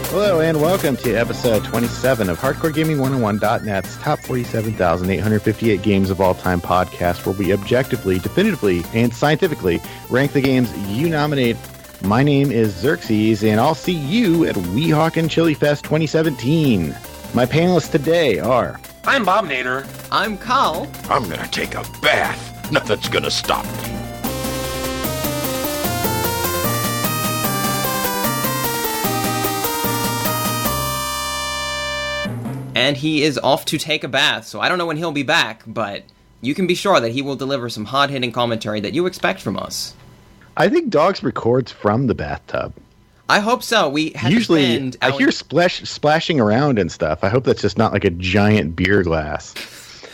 Hello and welcome to episode 27 of HardcoreGaming101.net's top 47,858 games of all time podcast, where we objectively, definitively, and scientifically rank the games you nominate. My name is Xerxes, and I'll see you at Weehawken Chili Fest 2017. My panelists today are... I'm Bob Nader. I'm Carl. I'm gonna take a bath. Nothing's gonna stop me. And he is off to take a bath, so I don't know when he'll be back, but you can be sure that he will deliver some hard-hitting commentary that you expect from us. I think Dogs records from the bathtub. I hope so. We had Usually, I hear splashing around and stuff. I hope that's just not like a giant beer glass.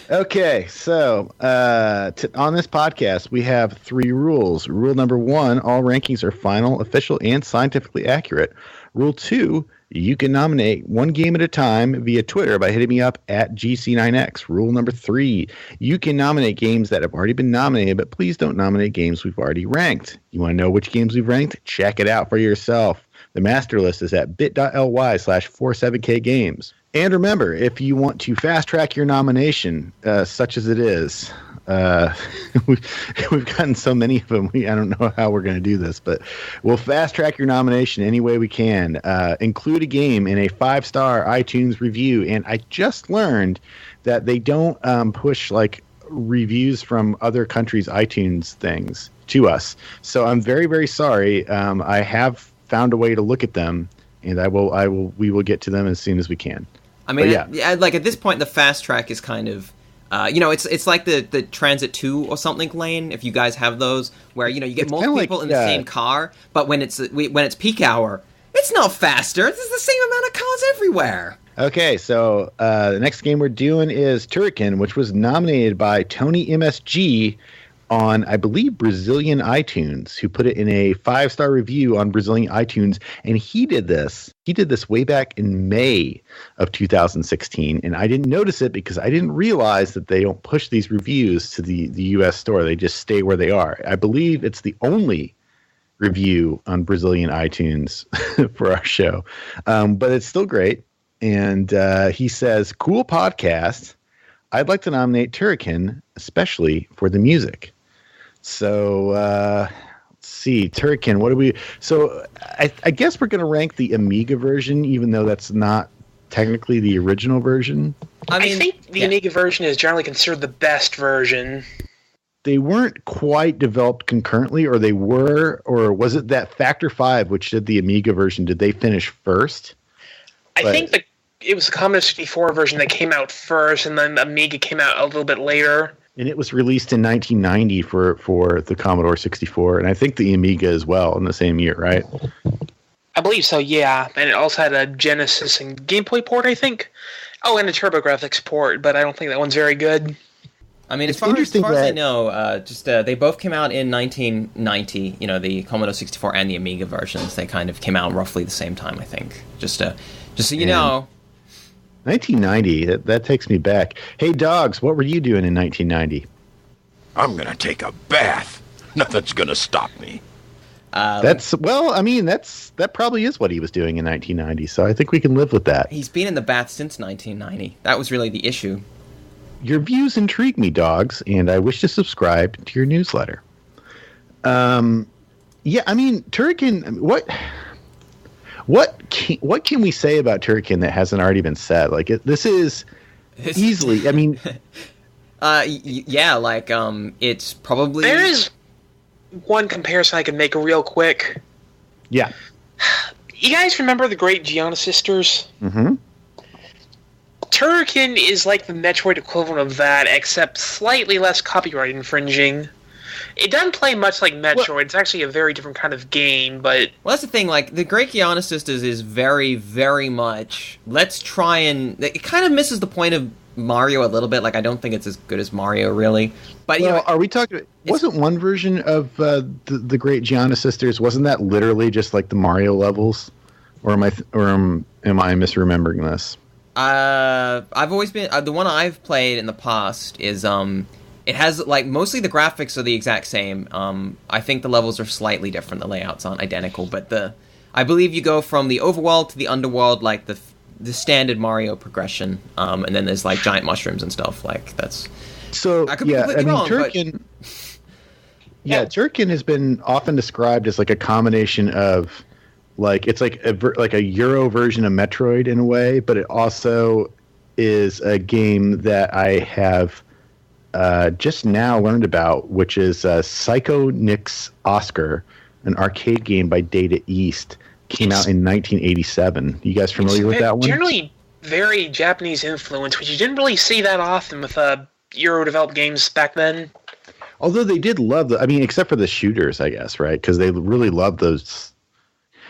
Okay, so on this podcast, we have 3 rules. Rule number 1, all rankings are final, official, and scientifically accurate. Rule 2, you can nominate one game at a time via Twitter by hitting me up at GC9X. Rule number 3, you can nominate games that have already been nominated, but please don't nominate games we've already ranked. You want to know which games we've ranked? Check it out for yourself. The master list is at bit.ly/47kgames. And remember, if you want to fast track your nomination, such as it is, we've gotten so many of them, I don't know how we're going to do this, but we'll fast track your nomination any way we can. Include a game in a 5-star iTunes review. And I just learned that they don't push like reviews from other countries' iTunes things to us. So I'm very, very sorry. I have found a way to look at them, and we will get to them as soon as we can. I mean, like at this point, the fast track is kind of, it's like the Transit 2 or something lane, if you guys have those, where, you get more people in the same car, but when it's peak hour, it's not faster. There's the same amount of cars everywhere. Okay, so the next game we're doing is Turrican, which was nominated by Tony MSG on, I believe, Brazilian iTunes, who put it in a 5-star review on Brazilian iTunes. And he did this way back in May of 2016. And I didn't notice it because I didn't realize that they don't push these reviews to the US store. They just stay where they are. I believe it's the only review on Brazilian iTunes for our show. But it's still great. And he says, cool podcast. I'd like to nominate Turrican, especially for the music. So, let's see, Turrican, what do we... So, I guess we're going to rank the Amiga version, even though that's not technically the original version. I think the Amiga version is generally considered the best version. They weren't quite developed concurrently, or they were, or was it that Factor 5, which did the Amiga version, did they finish first? I think it was the Commodore 64 version that came out first, and then the Amiga came out a little bit later. And it was released in 1990 for the Commodore 64, and I think the Amiga as well in the same year, right? I believe so, yeah. And it also had a Genesis and Game Boy port, I think. Oh, and a TurboGrafx port, but I don't think that one's very good. I mean, as far as I know, they both came out in 1990. The Commodore 64 and the Amiga versions. They kind of came out roughly the same time, I think. Just so you know. 1990, that takes me back. Hey, Dogs, what were you doing in 1990? I'm gonna take a bath. Nothing's gonna stop me. That probably is what he was doing in 1990, so I think we can live with that. He's been in the bath since 1990. That was really the issue. Your views intrigue me, Dogs, and I wish to subscribe to your newsletter. Turrican, What can we say about Turrican that hasn't already been said? Like, this is easily, I mean... it's probably... There is one comparison I can make real quick. Yeah. You guys remember the Great Gianna Sisters? Mm-hmm. Turrican is like the Metroid equivalent of that, except slightly less copyright infringing. It doesn't play much like Metroid. Well, it's actually a very different kind of game, but... Well, that's the thing. Like, the Great Gianna Sisters is very, very much... Let's try and... It kind of misses the point of Mario a little bit. Like, I don't think it's as good as Mario, really. But, are we talking... Wasn't one version of the Great Gianna Sisters, wasn't that literally just like the Mario levels? Or am I misremembering this? I've always been... the one I've played in the past is... It has, like, mostly the graphics are the exact same. I think the levels are slightly different. The layouts aren't identical, but I believe you go from the overworld to the underworld, like the standard Mario progression, and then there's like giant mushrooms and stuff. Like that's. So I could be completely wrong, Turrican. But... Turrican has been often described as like a combination of, like it's like a Euro version of Metroid in a way, but it also is a game that I have just now learned about, which is Psycho Nix Oscar, an arcade game by Data East. Came out in 1987. You guys familiar with that one? Generally very Japanese influence, which you didn't really see that often with Euro-developed games back then. Although they did love except for the shooters, I guess, right? Because they really love those.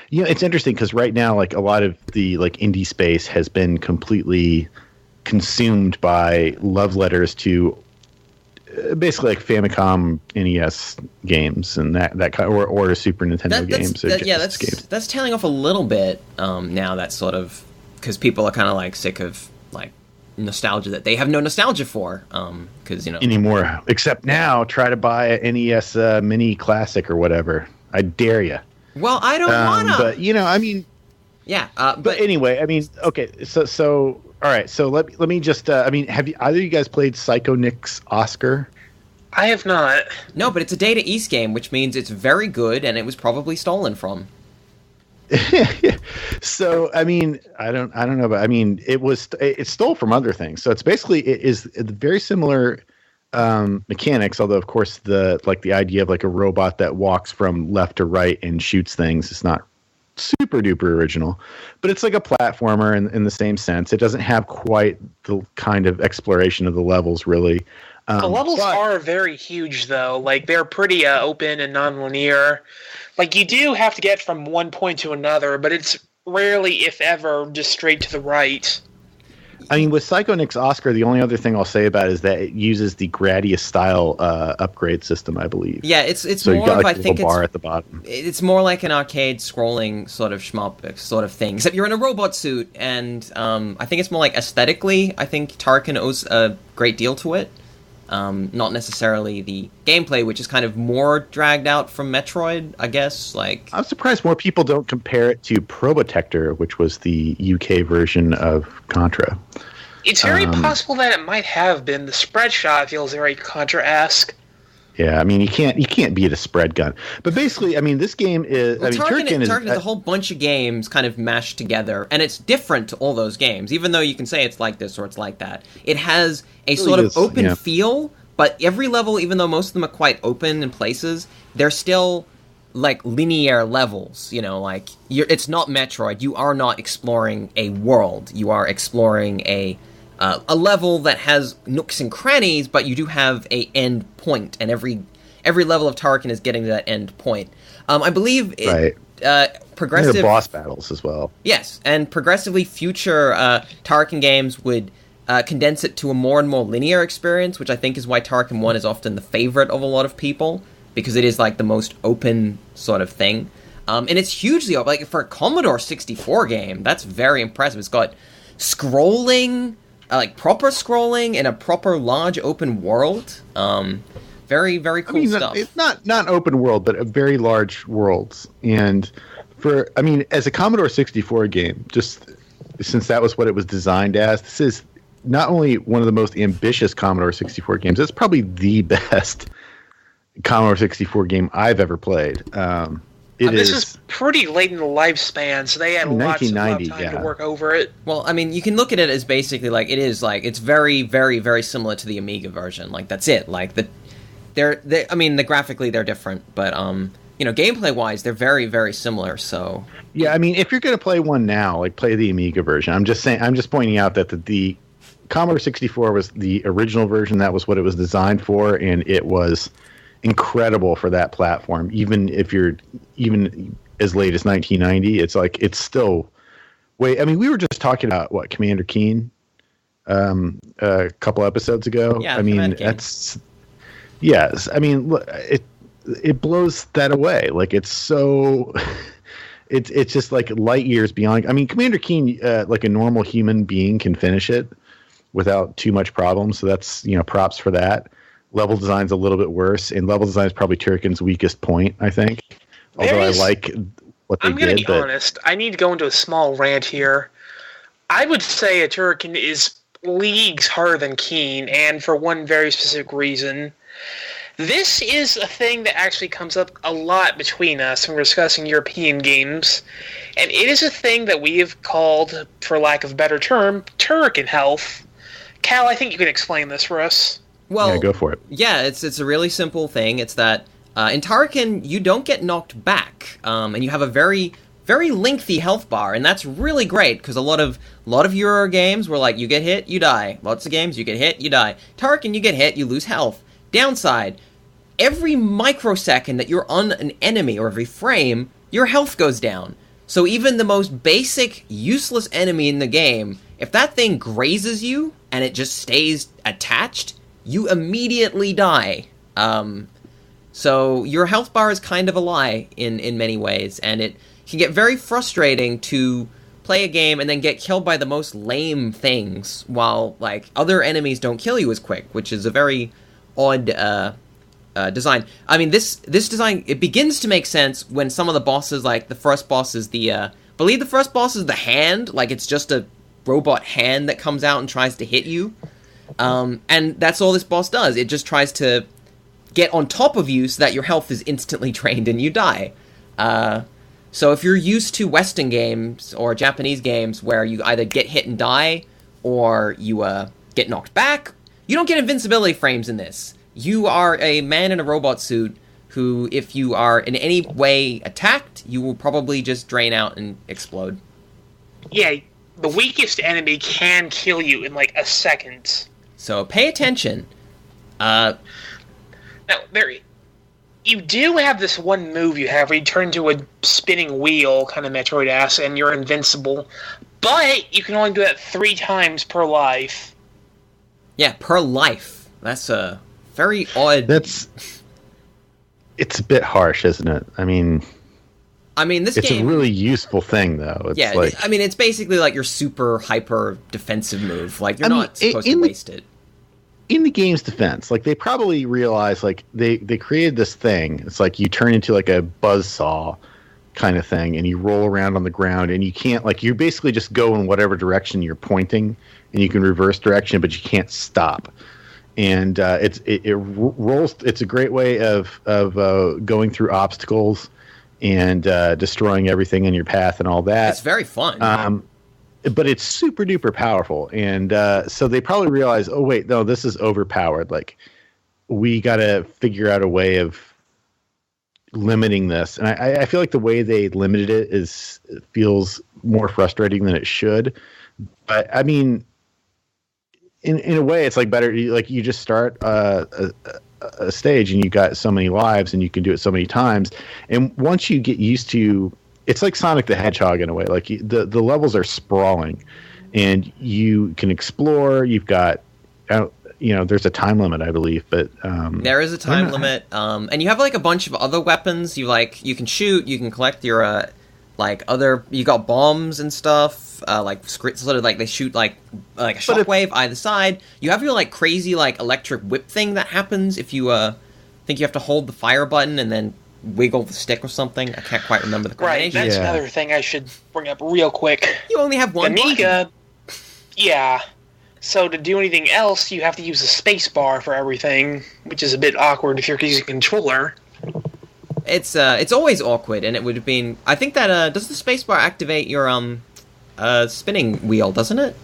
You know, it's interesting because right now, like a lot of the like indie space has been completely consumed by love letters to basically like Famicom NES games and that kind, or Super Nintendo games. That's tailing off a little bit now. That's sort of because people are kind of like sick of like nostalgia that they have no nostalgia for because anymore. Except now, try to buy a NES Mini Classic or whatever. I dare you. Well, I don't wanna. But yeah. But anyway, okay. So. All right, so let me just. Have either of you guys played Psycho Nix Oscar? I have not. No, but it's a Data East game, which means it's very good, and it was probably stolen from. So I don't know, but it stole from other things. So it is very similar mechanics, although of course the idea of like a robot that walks from left to right and shoots things is not super duper original, but it's like a platformer in the same sense. It doesn't have quite the kind of exploration of the levels, really. The levels are very huge, though. Like, they're pretty open and non-linear. Like, you do have to get from one point to another, but it's rarely, if ever, just straight to the right. With Psycho Nix Oscar, the only other thing I'll say about it is that it uses the Gradius style upgrade system, I believe. Yeah, it's so more of, I think bar at the bottom. It's more like an arcade scrolling sort of shmup sort of thing, except you're in a robot suit, and I think it's more like aesthetically. I think Turrican owes a great deal to it. Not necessarily the gameplay, which is kind of more dragged out from Metroid, I guess. Like, I'm surprised more people don't compare it to Probotector, which was the UK version of Contra. It's very possible that it might have been. The spread shot feels very Contra-esque. Yeah, you can't beat a spread gun. But basically, this game is. Turrican is a whole bunch of games kind of mashed together, and it's different to all those games. Even though you can say it's like this or it's like that, it has a sort of open feel. But every level, even though most of them are quite open in places, they're still like linear levels. It's not Metroid. You are not exploring a world. You are exploring a level that has nooks and crannies, but you do have a end point, and every level of Turrican is getting to that end point. I believe progressive there are boss battles as well. Yes, and progressively future Turrican games would condense it to a more and more linear experience, which I think is why Turrican 1 is often the favorite of a lot of people, because it is like the most open sort of thing. And it's hugely open. Like, for a Commodore 64 game, that's very impressive. It's got scrolling, like proper scrolling in a proper large open world. Very, very cool stuff. It's not open world, but a very large worlds. And as a Commodore 64 game, just since that was what it was designed as, this is not only one of the most ambitious Commodore 64 games, it's probably the best Commodore 64 game I've ever played. This is pretty late in the lifespan, so they had lots of time to work over it. Well, you can look at it as basically like it's very, very, very similar to the Amiga version. Like, that's it. Like, graphically they're different, but gameplay-wise, they're very, very similar. So yeah, if you're going to play one now, like, play the Amiga version. I'm just pointing out that the Commodore 64 was the original version. That was what it was designed for, and it was incredible for that platform. Even if you're as late as 1990, it's still way. We were just talking about Commander Keen a couple episodes ago. Yeah, that's yes. Look, it blows that away. Like, it's so. It's just like light years beyond. Commander Keen, like a normal human being, can finish it without too much problem. So that's props for that. Level design's a little bit worse, and level design is probably Turrican's weakest point, I think. Although I like what they did. I'm going to be honest. I need to go into a small rant here. I would say a Turrican is leagues harder than Keen, and for one very specific reason. This is a thing that actually comes up a lot between us when we're discussing European games, and it is a thing that we have called, for lack of a better term, Turrican health. Cal, I think you can explain this for us. Well, yeah, go for it. Yeah, it's a really simple thing. It's that in Turrican, you don't get knocked back, and you have a very, very lengthy health bar, and that's really great, because a lot of Euro games were like, you get hit, you die. Lots of games, you get hit, you die. Turrican, you get hit, you lose health. Downside, every microsecond that you're on an enemy, or every frame, your health goes down. So even the most basic, useless enemy in the game, if that thing grazes you, and it just stays attached, you immediately die. So your health bar is kind of a lie in many ways, and it can get very frustrating to play a game and then get killed by the most lame things, while, like, other enemies don't kill you as quick, which is a very odd design. I mean, this design, it begins to make sense when some of the bosses, like, the first boss is the first boss is the hand, like, it's just a robot hand that comes out and tries to hit you. And that's all this boss does. It just tries to get on top of you so that your health is instantly drained and you die. So if you're used to Western games or Japanese games where you either get hit and die, or you get knocked back, you don't get invincibility frames in this. You are a man in a robot suit who, if you are in any way attacked, you will probably just drain out and explode. Yeah, the weakest enemy can kill you in like a second. So pay attention. Now, you do have this one move you have where you turn into a spinning wheel, kind of Metroid-esque, and you're invincible. But you can only do that 3 times per life. Yeah, per life. That's a very odd... It's a bit harsh, isn't it? I mean, this it's game... a really useful thing, though. It's it's basically like your super hyper defensive move. Like, you're not supposed to waste it. In the game's defense, like, they probably realized, like, they created this thing. It's like you turn into, like, a buzzsaw kind of thing, and you roll around on the ground, and you can't, like, you basically just go in whatever direction you're pointing, and you can reverse direction, but you can't stop. And it rolls. It's a great way of going through obstacles and destroying everything in your path and all that. It's very fun. But it's super duper powerful, and so they probably realize, oh wait, no, this is overpowered. Like, we got to figure out a way of limiting this. And I feel like the way they limited it feels more frustrating than it should. But I mean, in a way, it's like better. Like, you just start a stage, and you got so many lives, and you can do it so many times. And once you get used to, it's like Sonic the Hedgehog in a way. Like, the levels are sprawling, and you can explore. You've got, there's a time limit, I believe, but there is a time limit, and you have like a bunch of other weapons. You can shoot. You can collect your you got bombs and stuff. Sort of like they shoot like a shockwave either side. You have your like crazy like electric whip thing that happens if you think you have to hold the fire button and then wiggle the stick or something. I can't quite remember the combination. Right, that's another thing I should bring up real quick. You only have one Amiga, yeah. So to do anything else, you have to use the space bar for everything, which is a bit awkward if you're using a controller. It's always awkward, and it would have been... I think that, does the space bar activate your, spinning wheel, doesn't it?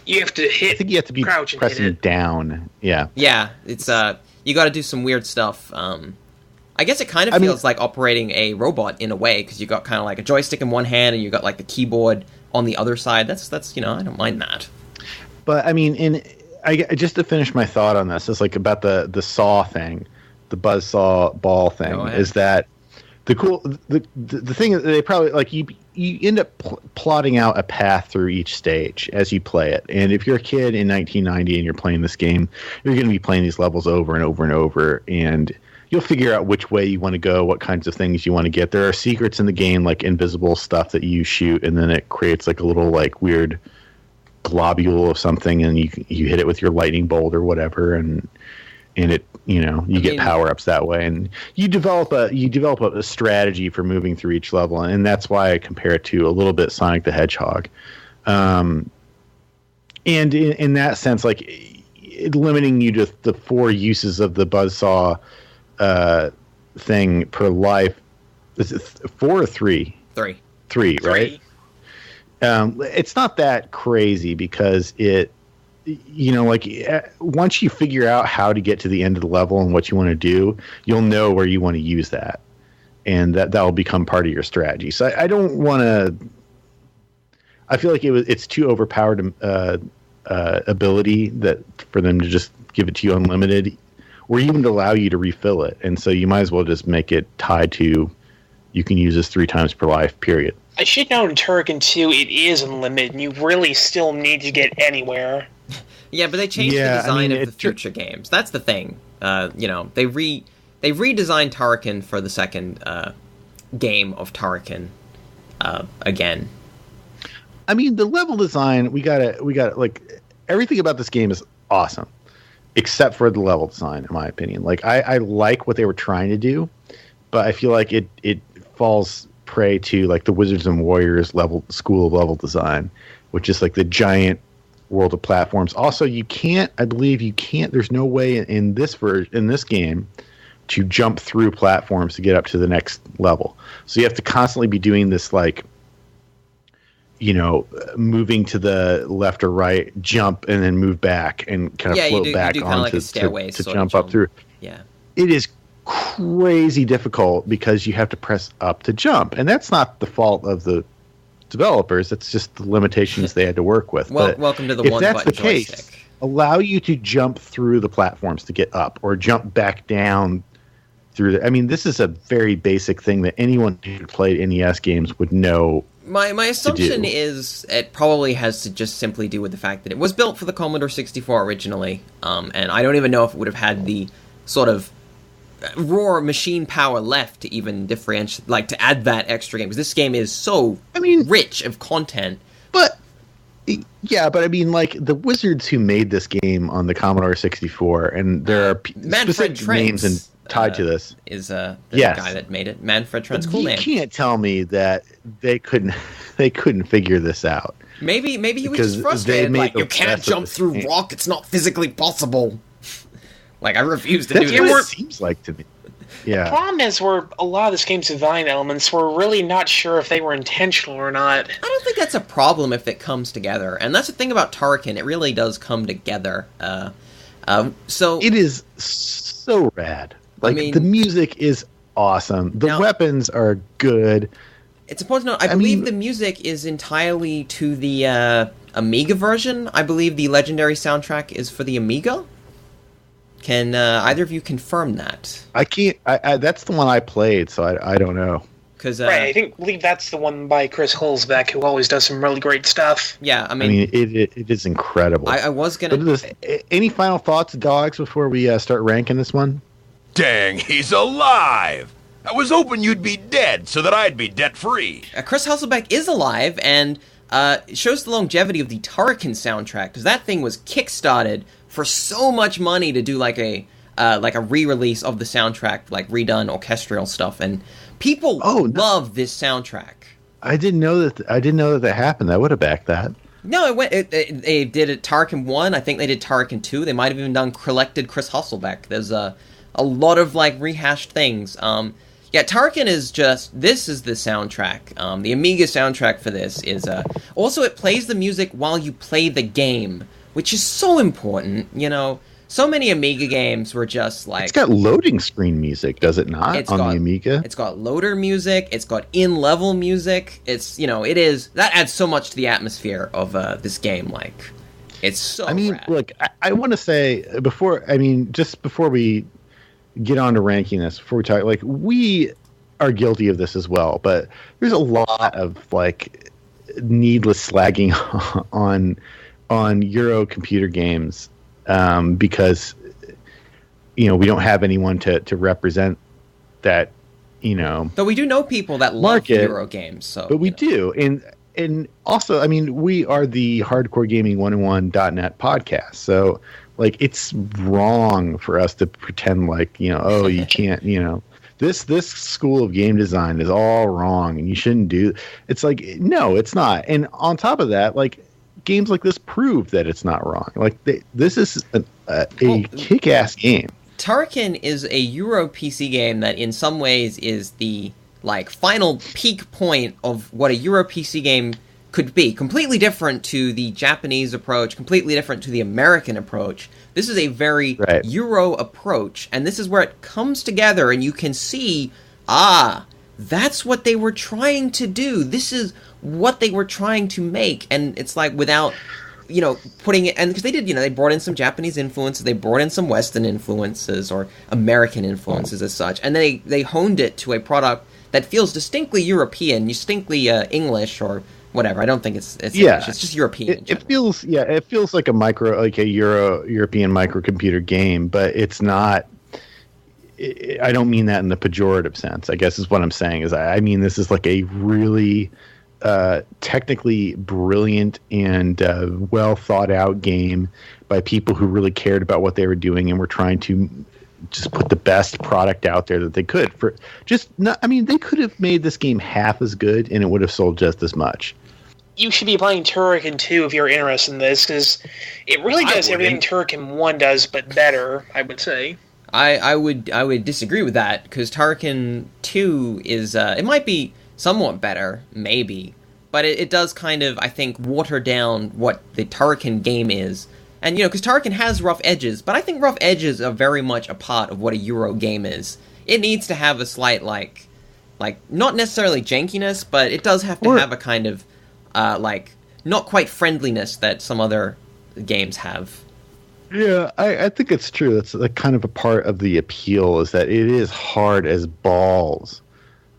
You have to hit... I think you have to be pressing down, yeah. Yeah, it's, you gotta do some weird stuff, I guess it kind of feels like operating a robot in a way, because you got kind of like a joystick in one hand and you got like the keyboard on the other side. That's I don't mind that. But I mean, just to finish my thought on this, is like about the saw thing, the buzzsaw ball thing, is that the thing that they probably like you end up plotting out a path through each stage as you play it. And if you're a kid in 1990 and you're playing this game, you're going to be playing these levels over and over and over, and you'll figure out which way you want to go, what kinds of things you want to get. There are secrets in the game, like invisible stuff that you shoot, and then it creates like a little like weird globule of something, and you hit it with your lightning bolt or whatever. And and you get power ups that way, and you develop a strategy for moving through each level, and that's why I compare it to a little bit Sonic the Hedgehog, and in that sense, like limiting you to the 4 uses of the buzzsaw thing per life. Is it 4 or 3? 3. 3, right? It's not that crazy because once you figure out how to get to the end of the level and what you want to do, you'll know where you want to use that, and that will become part of your strategy. So I don't want to. I feel like it's too overpowered ability that for them to just give it to you unlimited, or even to allow you to refill it. And so you might as well just make it tied to you can use this 3 times per life. Period. I should know in Turrican 2 it is unlimited, and you really still need to get anywhere. Yeah, but they changed the design of the future games. That's the thing. They redesigned Turrican for the second game of Turrican again. I mean, the level design, we got like everything about this game is awesome, except for the level design, in my opinion. Like I like what they were trying to do, but I feel like it falls prey to like the Wizards and Warriors school of level design, which is like the giant world of platforms. Also, I believe you can't. There's no way in this game to jump through platforms to get up to the next level. So you have to constantly be doing this, like, moving to the left or right, jump, and then move back and kind of float back on like to jump up through. Yeah, it is crazy difficult because you have to press up to jump, and that's not the fault of the developers. It's just the limitations they had to work with. Well, welcome to the one button joystick. If that's the case, allow you to jump through the platforms to get up, or jump back down through I mean, this is a very basic thing that anyone who played NES games would know. My assumption is it probably has to just simply do with the fact that it was built for the Commodore 64 originally, and I don't even know if it would have had the sort of raw machine power left to even differentiate, like to add that extra game, because this game is so rich of content. But I mean, like, the Wizards who made this game on the Commodore 64, and there are specific names tied to this. Is the guy that made it, Manfred Trent's cool name. You can't tell me that they couldn't figure this out. Maybe he was just frustrated. Like, you can't jump through rock; it's not physically possible. Like, I refuse to do that. That's what it seems like to me. Yeah. The problem is where a lot of this game's design elements, we're really not sure if they were intentional or not. I don't think that's a problem if it comes together. And that's the thing about Turrican, it really does come together. So it is so rad. Like, the music is awesome. The weapons are good. It's important to note, I believe the music is entirely to the Amiga version. I believe the Legendary soundtrack is for the Amiga. Can either of you confirm that? I can't. That's the one I played, so I don't know. Right, I believe that's the one by Chris Hulsbeck, who always does some really great stuff. Yeah, I mean it is incredible. I was gonna. Any final thoughts, dogs, before we start ranking this one? Dang, he's alive! I was hoping you'd be dead so that I'd be debt-free. Chris Hulsbeck is alive, and it shows the longevity of the Turrican soundtrack, because that thing was kickstarted for so much money to do like a re-release of the soundtrack, like redone orchestral stuff, and people love this soundtrack. I didn't know that happened. I would have backed that. No, they did it Turrican 1. I think they did Turrican 2. They might have even done collected Chris Hulsbeck. There's a lot of like rehashed things. Turrican this is the soundtrack. The Amiga soundtrack for this is also it plays the music while you play the game, which is so important. So many Amiga games were just like... It's got loading screen music, does it not, the Amiga? It's got loader music, it's got in-level music, it is... That adds so much to the atmosphere of this game, like... It's so rad. Look, I want to say, just before we get on to ranking this, before we talk, like, we are guilty of this as well, but there's a lot of, like, needless slagging on Euro computer games, because we don't have anyone to represent that, Though we do know people that love Euro games, so but we do, and also, we are the Hardcore Gaming 101.net podcast, so Like, it's wrong for us to pretend like, oh, you can't, this school of game design is all wrong and you shouldn't do. It's like, no, it's not. And on top of that, like, games like this prove that it's not wrong. Like, this is a kick-ass game. Turrican is a Euro PC game that in some ways is the like final peak point of what a Euro PC game could be. Completely different to the Japanese approach, completely different to the American approach. This is a very Euro approach, and this is where it comes together and you can see, that's what they were trying to do. This is what they were trying to make, and it's like without, putting it, and because they did, they brought in some Japanese influences, they brought in some Western influences or American influences as such, and they honed it to a product that feels distinctly European, distinctly English or whatever. I don't think it's English. It's just European. It feels like a European microcomputer game, but it's not. I don't mean that in the pejorative sense. I guess is what I'm saying. Is I mean this is like a really technically brilliant and well thought out game by people who really cared about what they were doing and were trying to just put the best product out there that they could. They could have made this game half as good and it would have sold just as much. You should be playing Turrican 2 if you're interested in this, because it really does everything Turrican 1 does, but better, I would say. I would disagree with that, because Turrican 2 is, it might be somewhat better, maybe, but it does kind of, I think, water down what the Turrican game is. And, because Turrican has rough edges, but I think rough edges are very much a part of what a Euro game is. It needs to have a slight, like not necessarily jankiness, but it does have to have a kind of, not quite friendliness that some other games have. Yeah, I think it's true. That's like kind of a part of the appeal is that it is hard as balls.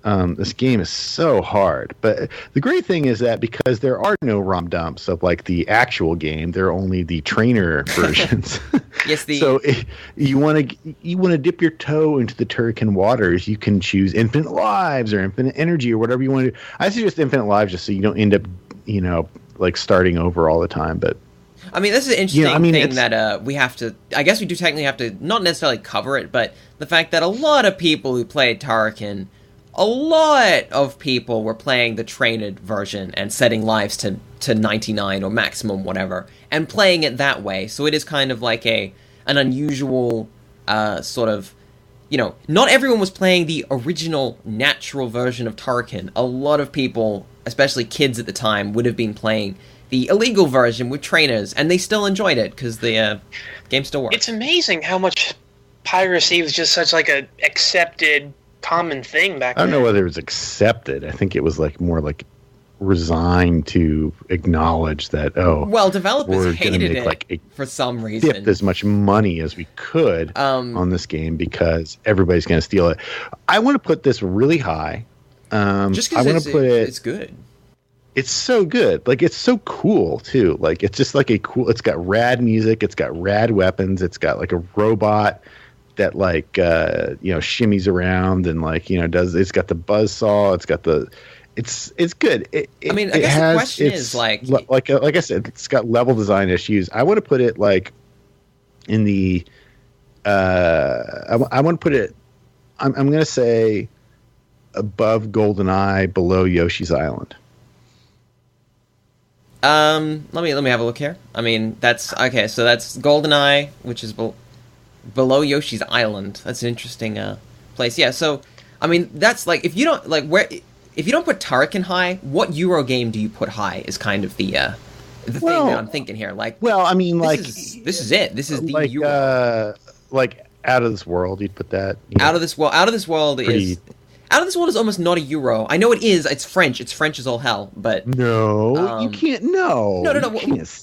This game is so hard. But the great thing is that because there are no ROM dumps of like the actual game, there are only the trainer versions. Yes, so if you want to dip your toe into the Turrican waters, you can choose infinite lives or infinite energy or whatever you want to do. I suggest infinite lives just so you don't end up, like starting over all the time. But I mean, this is an interesting thing that we have to... I guess we do technically have to not necessarily cover it, but the fact that a lot of people who played Turrican, a lot of people were playing the trained version and setting lives to 99 or maximum whatever, and playing it that way. So it is kind of like an unusual sort of... not everyone was playing the original natural version of Turrican. A lot of people, especially kids at the time, would have been playing the illegal version with trainers, and they still enjoyed it because the game still works. It's amazing how much piracy was just such like a accepted common thing back then. I don't know whether it was accepted. I think it was like more like resigned to acknowledge that developers hated it for some reason. Dip as much money as we could on this game because everybody's going to steal it. I want to put this really high. Just because it's good. It's so good. Like, it's so cool, too. Like, it's just like it's got rad music. It's got rad weapons. It's got like a robot that like, shimmies around and like, it's got the buzzsaw. It's got it's good. I guess the question is like I said, it's got level design issues. I want to put it like in the, I want to put it, I'm going to say above GoldenEye, below Yoshi's Island. Let me have a look here. I mean, that's okay. So that's GoldenEye, which is below Yoshi's Island. That's an interesting place. Yeah. So, I mean, that's like if you don't put Turrican high, what Euro game do you put high? Is kind of the thing that I'm thinking here. Like, I mean, this is it. This is the like, Euro. Like Out of This World. You'd put that. Out of This World. Out of This World is. Out of This World is almost not a Euro. I know it is. It's French. It's French as all hell. But no, you can't. No.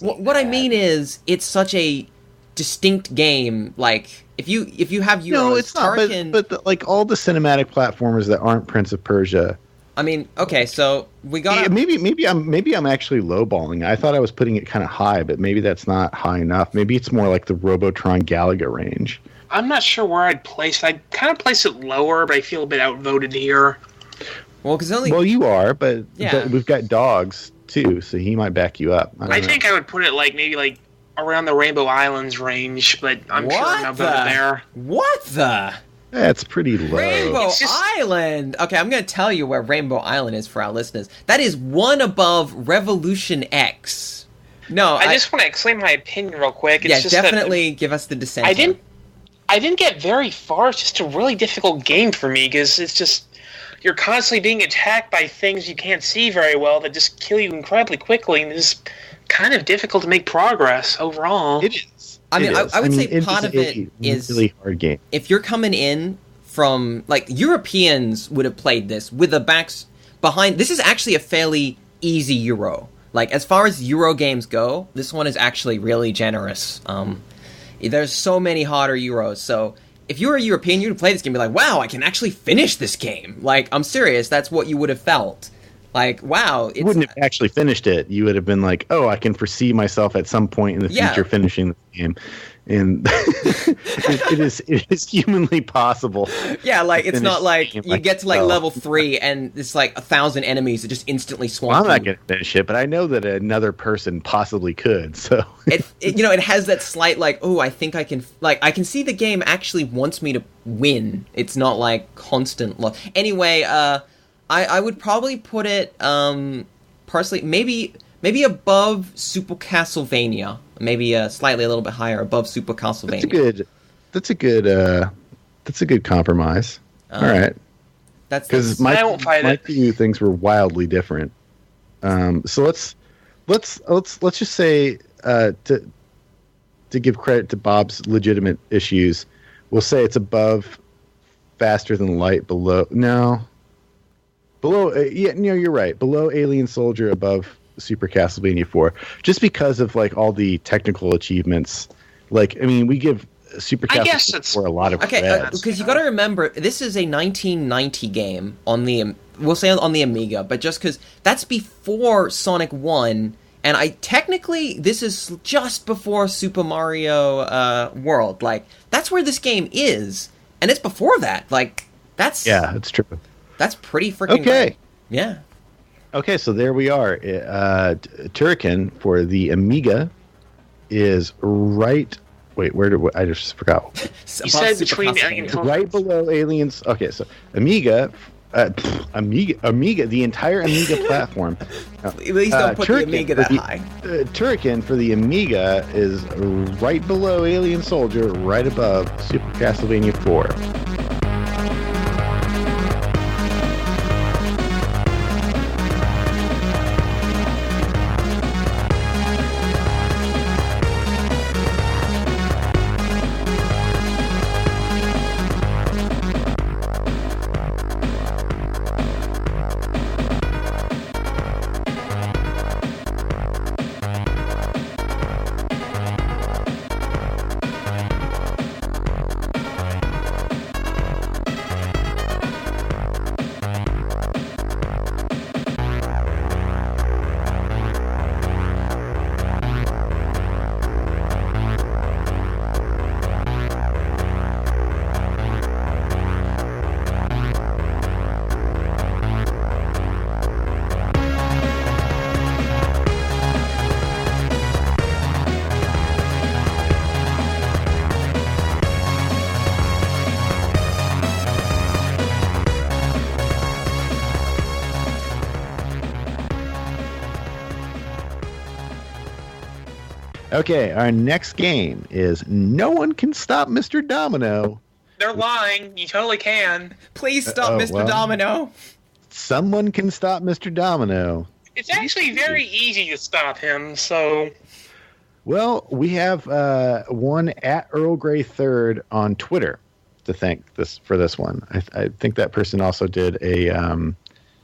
What I mean is, it's such a distinct game. Like if you have Euros, no, it's not. Turrican, but like all the cinematic platformers that aren't Prince of Persia. I mean, okay, so we got maybe I'm actually lowballing. I thought I was putting it kind of high, but maybe that's not high enough. Maybe it's more like the Robotron Galaga range. I'm not sure where I'd place it. I'd kind of place it lower, but I feel a bit outvoted here. Well, you are, but we've got dogs too, so he might back you up. I think I would put it like maybe like around the Rainbow Islands range, but I'm sure I'm not better there. What the? That's pretty low. Rainbow Island! Okay, I'm going to tell you where Rainbow Island is for our listeners. That is one above Revolution X. No, I just want to explain my opinion real quick. It's just definitely give us the dissent. I didn't get very far. It's just a really difficult game for me because it's just you're constantly being attacked by things you can't see very well that just kill you incredibly quickly, and it's kind of difficult to make progress overall. It is. I would say part of it is a really hard game. If you're coming in from, like, Europeans would have played this with the backs behind. This is actually a fairly easy Euro. Like, as far as Euro games go, this one is actually really generous. There's so many harder Euros, so if you were a European, you'd play this game and be like, wow, I can actually finish this game. Like, I'm serious, that's what you would have felt. Like, wow. You wouldn't have actually finished it. You would have been like, oh, I can foresee myself at some point in the future finishing the game. And it is humanly possible. Yeah, like, it's not like you get to, like, level 3 and it's like 1,000 enemies that just instantly swamp you. I'm not going to finish it, but I know that another person possibly could, so. It has that slight, like, oh, I think I can, like, I can see the game actually wants me to win. It's not, like, constant loss. Anyway, I would probably put it, personally, maybe above Super Castlevania. Maybe slightly a little bit higher, above Super Castlevania. That's a good compromise. All right. Because my two things were wildly different. So let's just say to give credit to Bob's legitimate issues, we'll say it's above Faster Than Light, below you're right, below Alien Soldier, above Super Castlevania 4, just because of like all the technical achievements. Like, I mean, we give Super Castlevania 4 a lot of credit. Because you got to remember, this is a 1990 game on the, we'll say on the Amiga, but just because that's before Sonic 1, and technically this is just before Super Mario World. Like, that's where this game is, and it's before that. Like, that's it's true. That's pretty freaking great. Yeah. Okay, so there we are. Turrican for the Amiga is right. Wait, I just forgot. You said between right below Aliens. Okay, so Amiga, the entire Amiga platform. Please don't put the Amiga that high. Turrican for the Amiga is right below Alien Soldier, right above Super Castlevania 4. Okay, our next game is No One Can Stop Mr. Domino. They're lying. You totally can. Please stop Mr. Domino. Someone can stop Mr. Domino. It's actually very easy to stop him, so... Well, we have one at Earl Grey Third on Twitter to thank for this one. I think that person also did a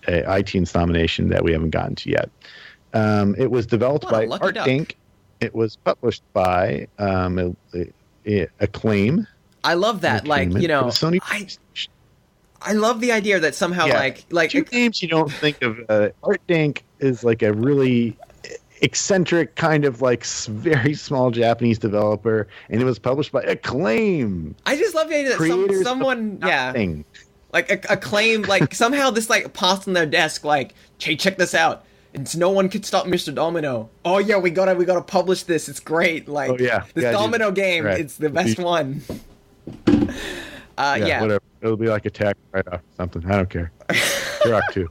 iTunes nomination that we haven't gotten to yet. It was developed by Art Inc. It was published by Acclaim. I love that. Like, you know, Sony. I love the idea that somehow, like two names you don't think of. Art Inc. is like a really eccentric kind of like very small Japanese developer, and it was published by Acclaim. I just love the idea that someone, like Acclaim, like somehow this like pops on their desk, like, hey, check this out. no one could stop Mr. Domino. Oh yeah, we gotta publish this. It's great. Like, this Domino game, right. It's the best one. Whatever. It'll be like Attack right off something. I don't care. Turok 2.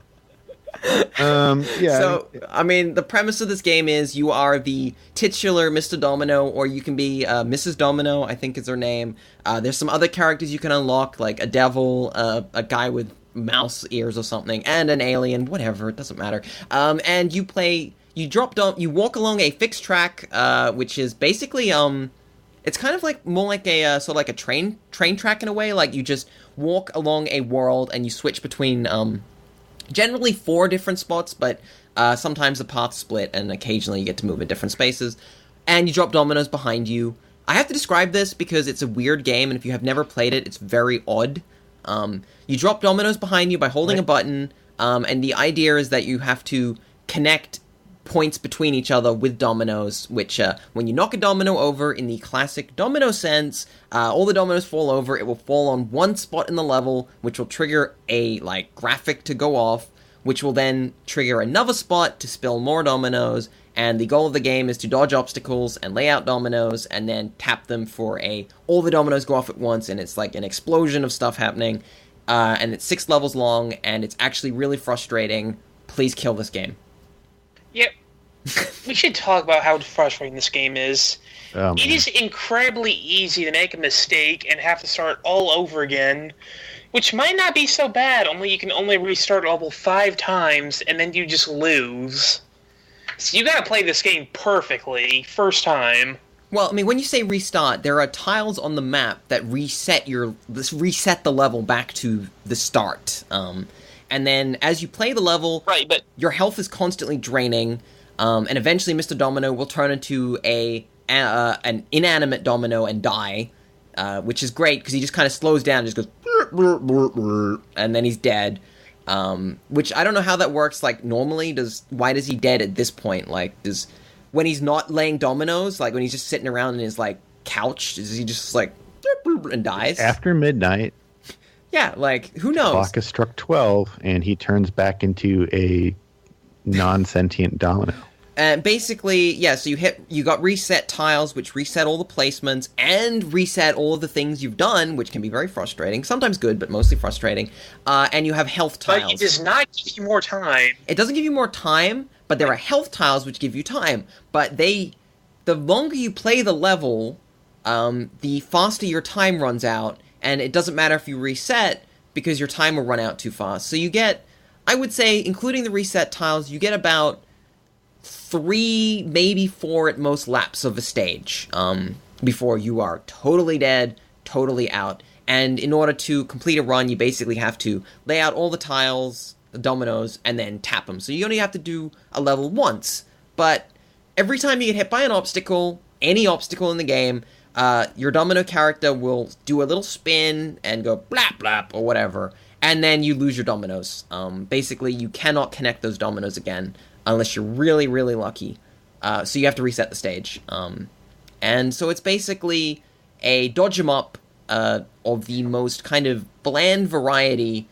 So, I mean, the premise of this game is you are the titular Mr. Domino, or you can be Mrs. Domino, I think is her name. There's some other characters you can unlock, like a devil, a guy with mouse ears or something, and an alien, whatever, it doesn't matter. And you walk along a fixed track, which is basically, it's kind of like more like a sort of like a train track in a way. Like you just walk along a world and you switch between generally 4 different spots, but sometimes the paths split and occasionally you get to move in different spaces. And you drop dominoes behind you. I have to describe this because it's a weird game, and if you have never played it, it's very odd. You drop dominoes behind you by holding a button, and the idea is that you have to connect points between each other with dominoes, which when you knock a domino over in the classic domino sense, all the dominoes fall over. It will fall on one spot in the level, which will trigger a graphic to go off, which will then trigger another spot to spill more dominoes. And the goal of the game is to dodge obstacles and lay out dominoes and then tap them for all the dominoes go off at once, and it's like an explosion of stuff happening. And it's 6 levels long, and it's actually really frustrating. Please kill this game. Yep. We should talk about how frustrating this game is. It is incredibly easy to make a mistake and have to start all over again, which might not be so bad, only you can only restart level 5 times, and then you just lose. So you gotta play this game perfectly, first time. Well, I mean, when you say restart, there are tiles on the map that reset the level back to the start. And then as you play the level, right, but your health is constantly draining, and eventually Mr. Domino will turn into an inanimate domino and die, which is great because he just kind of slows down and just goes brr, brr, brr, and then he's dead. Which I don't know how that works. Like normally, why does he dead at this point? Like when he's not laying dominoes, like when he's just sitting around in his couch, is he just and dies after midnight? Yeah, who knows? The clock has struck 12, and he turns back into a non-sentient domino. And basically, yeah, so you got reset tiles, which reset all the placements, and reset all of the things you've done, which can be very frustrating. Sometimes good, but mostly frustrating. And you have health tiles. But it does not give you more time. It doesn't give you more time, but there are health tiles which give you time. But the longer you play the level, the faster your time runs out, and it doesn't matter if you reset, because your time will run out too fast. So you get, I would say, including the reset tiles, you get about 3, maybe 4 at most laps of a stage before you are totally dead, totally out. And in order to complete a run, you basically have to lay out all the tiles, the dominoes, and then tap them. So you only have to do a level once. But every time you get hit by an obstacle, any obstacle in the game, your domino character will do a little spin and go blap blap or whatever, and then you lose your dominoes. Basically, you cannot connect those dominoes again unless you're really, really lucky. So you have to reset the stage. And so it's basically a dodge 'em up of the most kind of bland variety,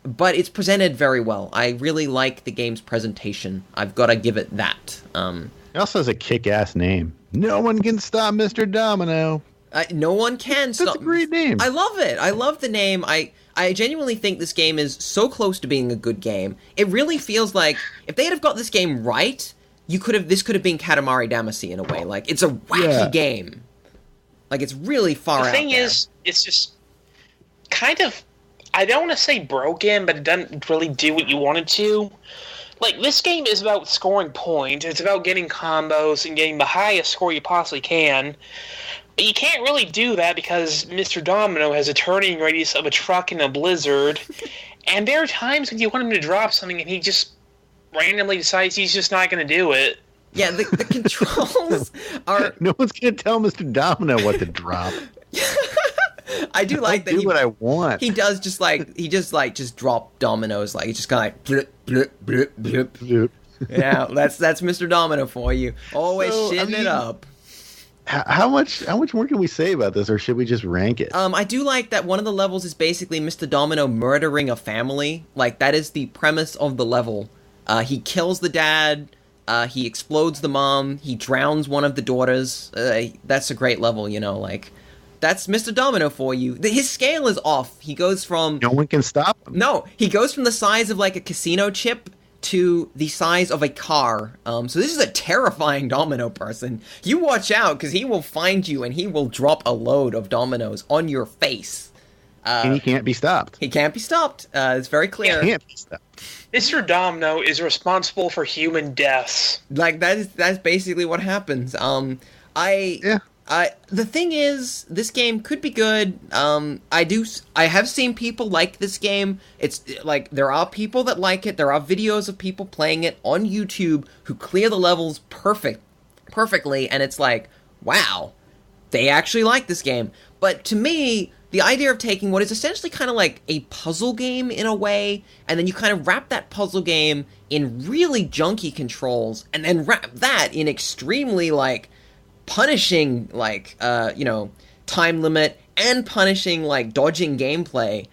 but it's presented very well. I really like the game's presentation. I've got to give it that. It also has a kick-ass name. No one can stop Mr. Domino. No one can stop. That's a great name. I love it. I love the name. I genuinely think this game is so close to being a good game. It really feels like if they'd have got this game right, this could have been Katamari Damacy in a way. It's a wacky game. It's really far out there. The thing is, it's just kind of, I don't want to say broken, but it doesn't really do what you want it to. This game is about scoring points. It's about getting combos and getting the highest score you possibly can. But you can't really do that because Mr. Domino has a turning radius of a truck in a blizzard. And there are times when you want him to drop something and he just randomly decides he's just not going to do it. Yeah, the controls are... No one's going to tell Mr. Domino what to drop. I do like that. Do what I want. He does just drop dominoes. He's just kind of blip, blip, blip, blip. Blip. Yeah, that's Mr. Domino for you. Always shitting it up. How much more can we say about this, or should we just rank it? I do like that one of the levels is basically Mr. Domino murdering a family. That is the premise of the level. He kills the dad. He explodes the mom. He drowns one of the daughters. That's a great level, like... That's Mr. Domino for you. His scale is off. He goes from... No one can stop him. No, he goes from the size of, like, a casino chip to the size of a car. So this is a terrifying domino person. You watch out, because he will find you, and he will drop a load of dominoes on your face. And he can't be stopped. He can't be stopped. It's very clear. He can't be stopped. Mr. Domino is responsible for human deaths. Like, that's basically what happens. The thing is, this game could be good. I have seen people like this game. It's like there are people that like it. There are videos of people playing it on YouTube who clear the levels perfectly, and it's like, wow, they actually like this game. But to me, the idea of taking what is essentially kind of like a puzzle game in a way, and then you kind of wrap that puzzle game in really junky controls, and then wrap that in extremely like punishing, like, time limit and punishing, like, dodging gameplay.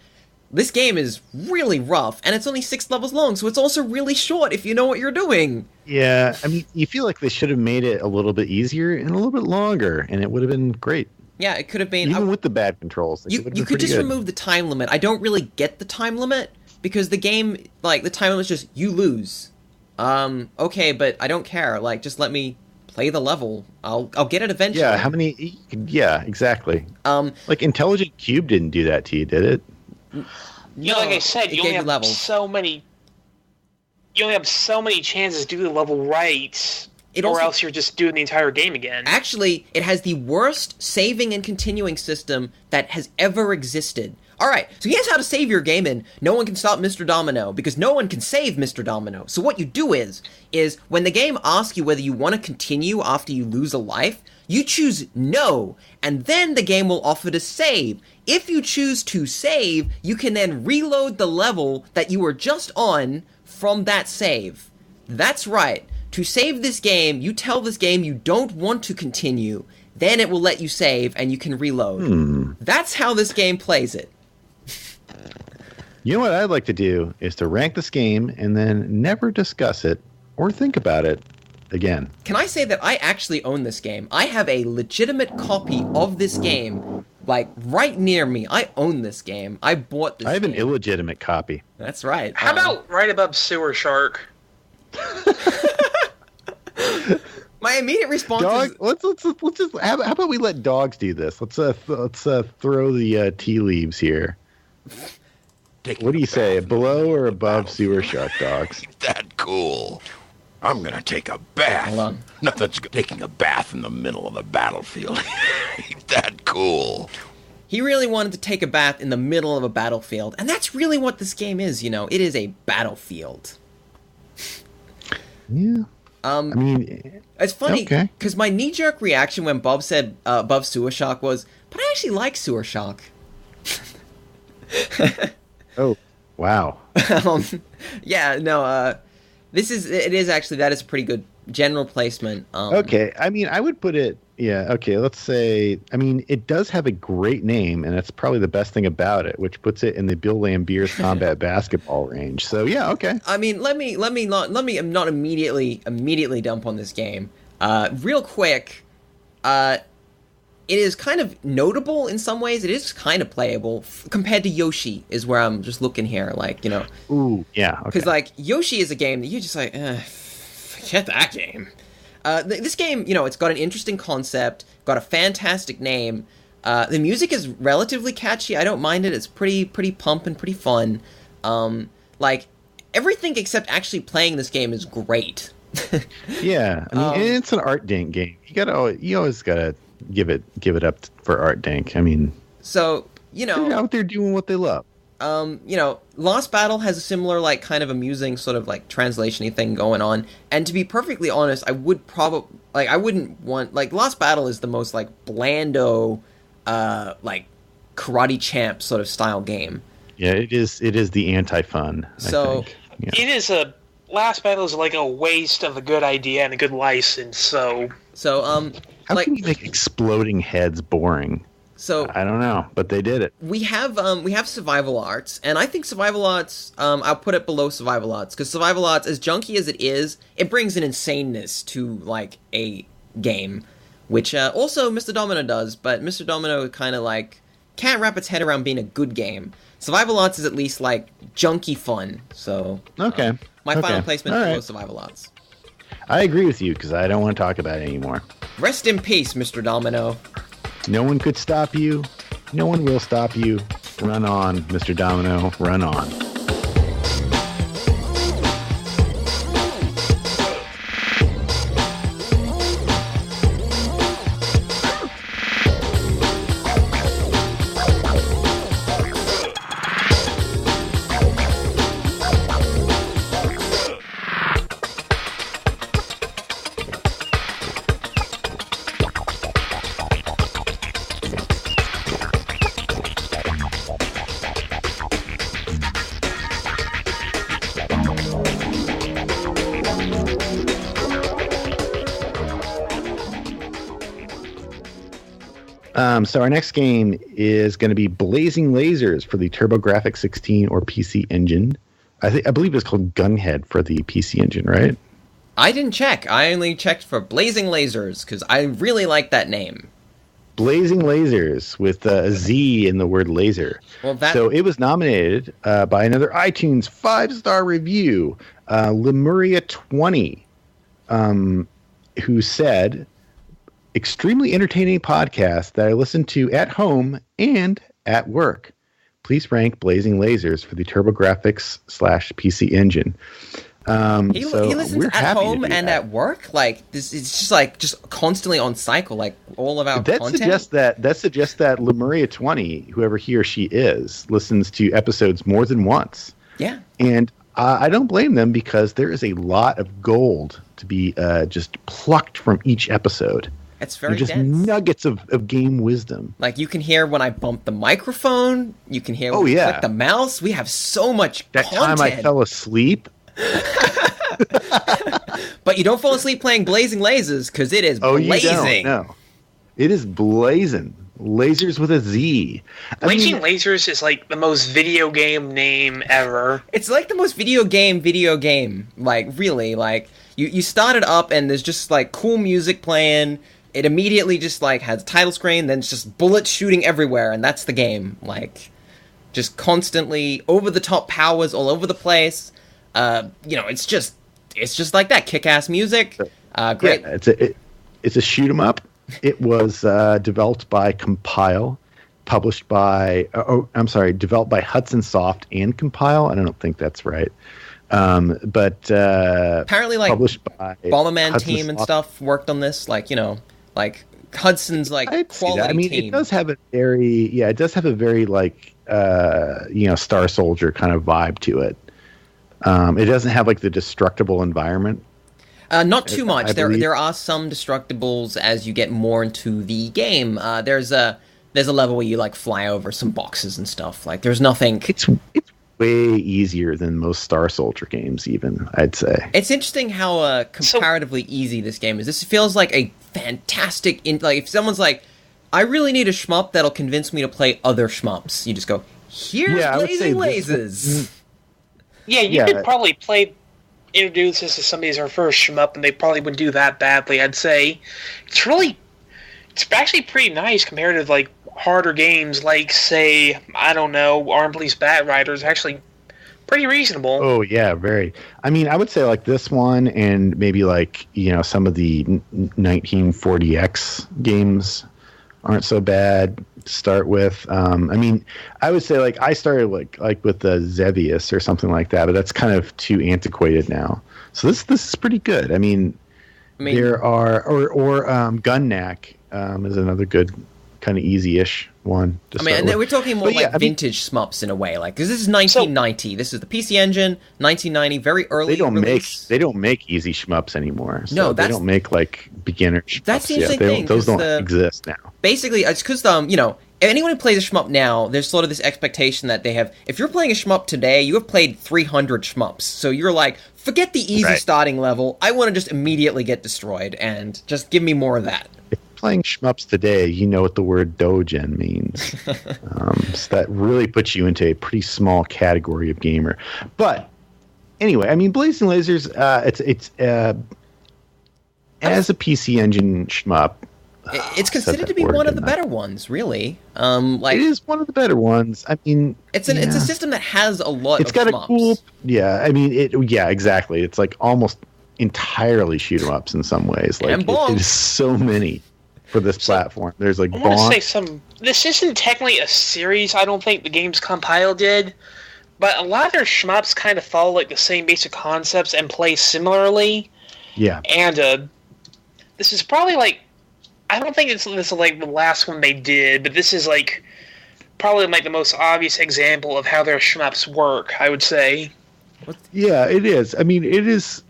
This game is really rough, and it's only 6 levels long, so it's also really short if you know what you're doing. Yeah, I mean, you feel like they should have made it a little bit easier and a little bit longer, and it would have been great. Yeah, it could have been... Even with the bad controls. You could just remove the time limit. I don't really get the time limit, because the game, like, the time limit is just, you lose. Okay, but I don't care. Like, just let me... play the level. I'll get it eventually. Yeah, how many... Yeah, exactly. Like, Intelligent Cube didn't do that to you, did it? No, like I said, you only have so many... You only have so many chances to do the level right, or else you're just doing the entire game again. Actually, it has the worst saving and continuing system that has ever existed. Alright, so here's how to save your game in No One Can Stop Mr. Domino, because no one can save Mr. Domino. So what you do is when the game asks you whether you want to continue after you lose a life, you choose no, and then the game will offer to save. If you choose to save, you can then reload the level that you were just on from that save. That's right. To save this game, you tell this game you don't want to continue, then it will let you save and you can reload. That's how this game plays it. You know what I'd like to do is to rank this game and then never discuss it or think about it again. Can I say that I actually own this game? I have a legitimate copy of this game, like, right near me. I own this game. I bought this game. I have an illegitimate copy. That's right. How about right above Sewer Shark? My immediate response is... Let's just... How about we let dogs do this? Let's throw the tea leaves here. What do you say, below or above Sewer Shark, dogs? Ain't that cool? I'm gonna take a bath. Hold on. Nothing's taking a bath in the middle of the battlefield. Ain't that cool? He really wanted to take a bath in the middle of a battlefield, and that's really what this game is, It is a battlefield. Yeah. I mean... It's funny, because my knee-jerk reaction when Bob said above Sewer Shark was, but I actually like Sewer Shark. Oh, wow. Yeah, no, that is a pretty good general placement. Okay, I mean, I would put it, let's say, I mean, it does have a great name, and that's probably the best thing about it, which puts it in the Bill Lambier's combat basketball range. So, yeah, okay. I mean, let me not immediately dump on this game. Real quick, it is kind of notable in some ways. It is kind of playable compared to Yoshi is where I'm just looking here, Ooh, yeah, okay. Because, Yoshi is a game that you're just like, forget that game. This game, it's got an interesting concept, got a fantastic name. The music is relatively catchy. I don't mind it. It's pretty pump and pretty fun. Everything except actually playing this game is great. Yeah, I mean, it's an Art Dink game. You always gotta give it up for Art Dink. I mean, so they're out there doing what they love. Lost Battle has a similar kind of amusing sort of translation-y thing going on. And to be perfectly honest, I would probably I wouldn't want Lost Battle is the most blando karate champ sort of style game. Yeah, it is the anti-fun. So I think. Yeah. It is Last Battle is a waste of a good idea and a good license. So how can you make exploding heads boring? So I don't know, but they did it. We have Survival Arts, and I think Survival Arts, I'll put it below Survival Arts, because Survival Arts, as junky as it is, it brings an insaneness to, like, a game, which also Mr. Domino does, but Mr. Domino kind of, like, can't wrap its head around being a good game. Survival Arts is at least, like, junky fun, so... Okay. My final placement is below Survival Arts. I agree with you, because I don't want to talk about it anymore. Rest in peace, Mr. Domino. No one could stop you. No one will stop you. Run on, Mr. Domino. Run on. So our next game is going to be Blazing Lasers for the TurboGrafx 16 or PC Engine. I believe it's called Gunhead for the PC Engine, right? I didn't check. I only checked for Blazing Lasers because I really like that name. Blazing Lasers with a Z in the word laser. Well, So it was nominated by another iTunes 5-star review, Lemuria20, who said... extremely entertaining podcast that I listen to at home and at work. Please rank Blazing Lasers for the TurboGrafx/PC Engine. He listens at home and at work. Like this, it's just constantly on cycle. Like all of our content. That suggests that Lemuria 20, whoever he or she is, listens to episodes more than once. Yeah, and I don't blame them because there is a lot of gold to be just plucked from each episode. It's very just dense. Nuggets of game wisdom. Like you can hear when I bump the microphone. You can hear when I click the mouse. We have so much content. That time I fell asleep. But you don't fall asleep playing Blazing Lasers because it is blazing. You don't, no. It is blazing. Lasers with a Z. Blazing Lasers is like the most video game name ever. It's like the most video game. Like, really, like, you start it up and there's just, like, cool music playing. It immediately just, like, has a title screen, then it's just bullets shooting everywhere, and that's the game. Like, just constantly over-the-top powers all over the place. It's just like that. Kick-ass music. Great. Yeah, it's a shoot-'em-up. It was developed by Compile, developed by Hudson Soft and Compile. I don't think that's right. But apparently, like, published by Bomberman Hudson team Soft. and stuff worked on this. Like, like Hudson's like quality I mean, team. it does have a very like Star Soldier kind of vibe to it. It doesn't have like the destructible environment. Not too much. There are some destructibles as you get more into the game. There's a level where you like fly over some boxes and stuff. Like there's nothing. It's way easier than most Star Soldier games, even, I'd say. It's interesting how comparatively easy this game is. This feels like a fantastic... like, if someone's like, I really need a shmup that'll convince me to play other shmups, you just go, here's Blazing Lasers! Yeah, you could probably introduce this to somebody as their first shmup, and they probably wouldn't do that badly, I'd say. It's actually pretty nice compared to, like, harder games like, say, I don't know, Armed Police Bat Riders. Actually pretty reasonable. Oh, yeah, very. I mean, I would say, like, this one and maybe, like, some of the 1940X games aren't so bad to start with. I mean, I would say, like, I started, like with the Xevious or something like that, but that's kind of too antiquated now. So this is pretty good. I mean there are... Or Gunnack is another good kind of easy-ish one. And we're talking more vintage shmups in a way, like because this is 1990. This is the PC Engine, 1990, very early. They don't make easy shmups anymore. So no, they don't make like beginner shmups. That's the interesting thing. Those don't exist now. Basically, it's because anyone who plays a shmup now, there's sort of this expectation that they have. If you're playing a shmup today, you have played 300 shmups, so you're like, forget the easy starting level. I want to just immediately get destroyed and just give me more of that. playing shmups today, you know what the word doujin means. So that really puts you into a pretty small category of gamer. But anyway, I mean, Blazing Lasers, it's as a PC Engine shmup. It's considered to be one of the better ones, really. It is one of the better ones. I mean, it's a system that has a lot. It's got shmups. A cool, I mean, exactly. It's like almost entirely shoot 'em ups in some ways. Like it is so many for this platform. There's like I want to say this isn't technically a series. I don't think the games Compile did, but a lot of their shmups kind of follow like the same basic concepts and play similarly. Yeah, and this is probably like. I don't think this is like the last one they did, but this is like probably like the most obvious example of how their shmups work, I would say. Yeah, it is. I mean, it's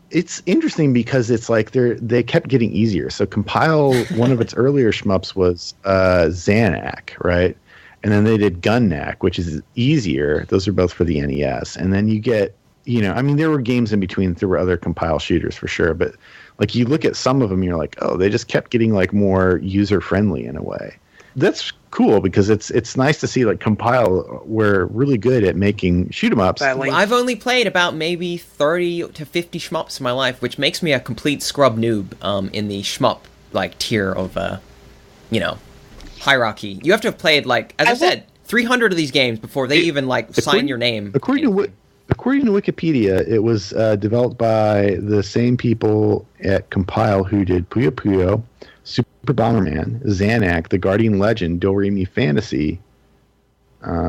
interesting because it's like they kept getting easier. So Compile, one of its earlier shmups was Xanac, right? And then they did Gunnac, which is easier. Those are both for the NES. And then you get, I mean, there were games in between. There were other Compile shooters for sure, but like you look at some of them, and you're like, oh, they just kept getting like more user friendly in a way. That's cool because it's nice to see like Compile were really good at making shoot 'em ups. I've only played about maybe 30 to 50 shmups in my life, which makes me a complete scrub noob in the shmup like tier of hierarchy. You have to have played like as I said 300 of these games before they even like sign your name. According to Wikipedia, it was developed by the same people at Compile who did Puyo Puyo, Super Bomberman, Xanac, The Guardian Legend, Do Re Mi Fantasy.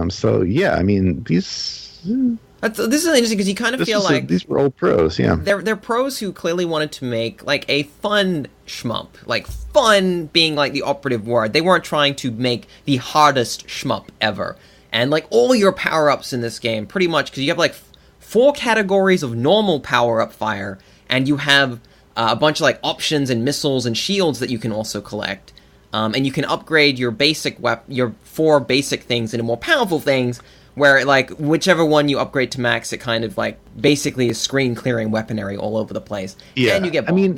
So yeah, I mean this is interesting because you kind of feel like these were old pros. Yeah, they're pros who clearly wanted to make like a fun shmup, like fun being like the operative word. They weren't trying to make the hardest shmup ever. And, like, all your power-ups in this game, pretty much, because you have, like, 4 categories of normal power-up fire, and you have a bunch of, like, options and missiles and shields that you can also collect. And you can upgrade your your 4 basic things into more powerful things, where, like, whichever one you upgrade to max, it kind of, like, basically is screen-clearing weaponry all over the place. Yeah, and you get bombs. I mean,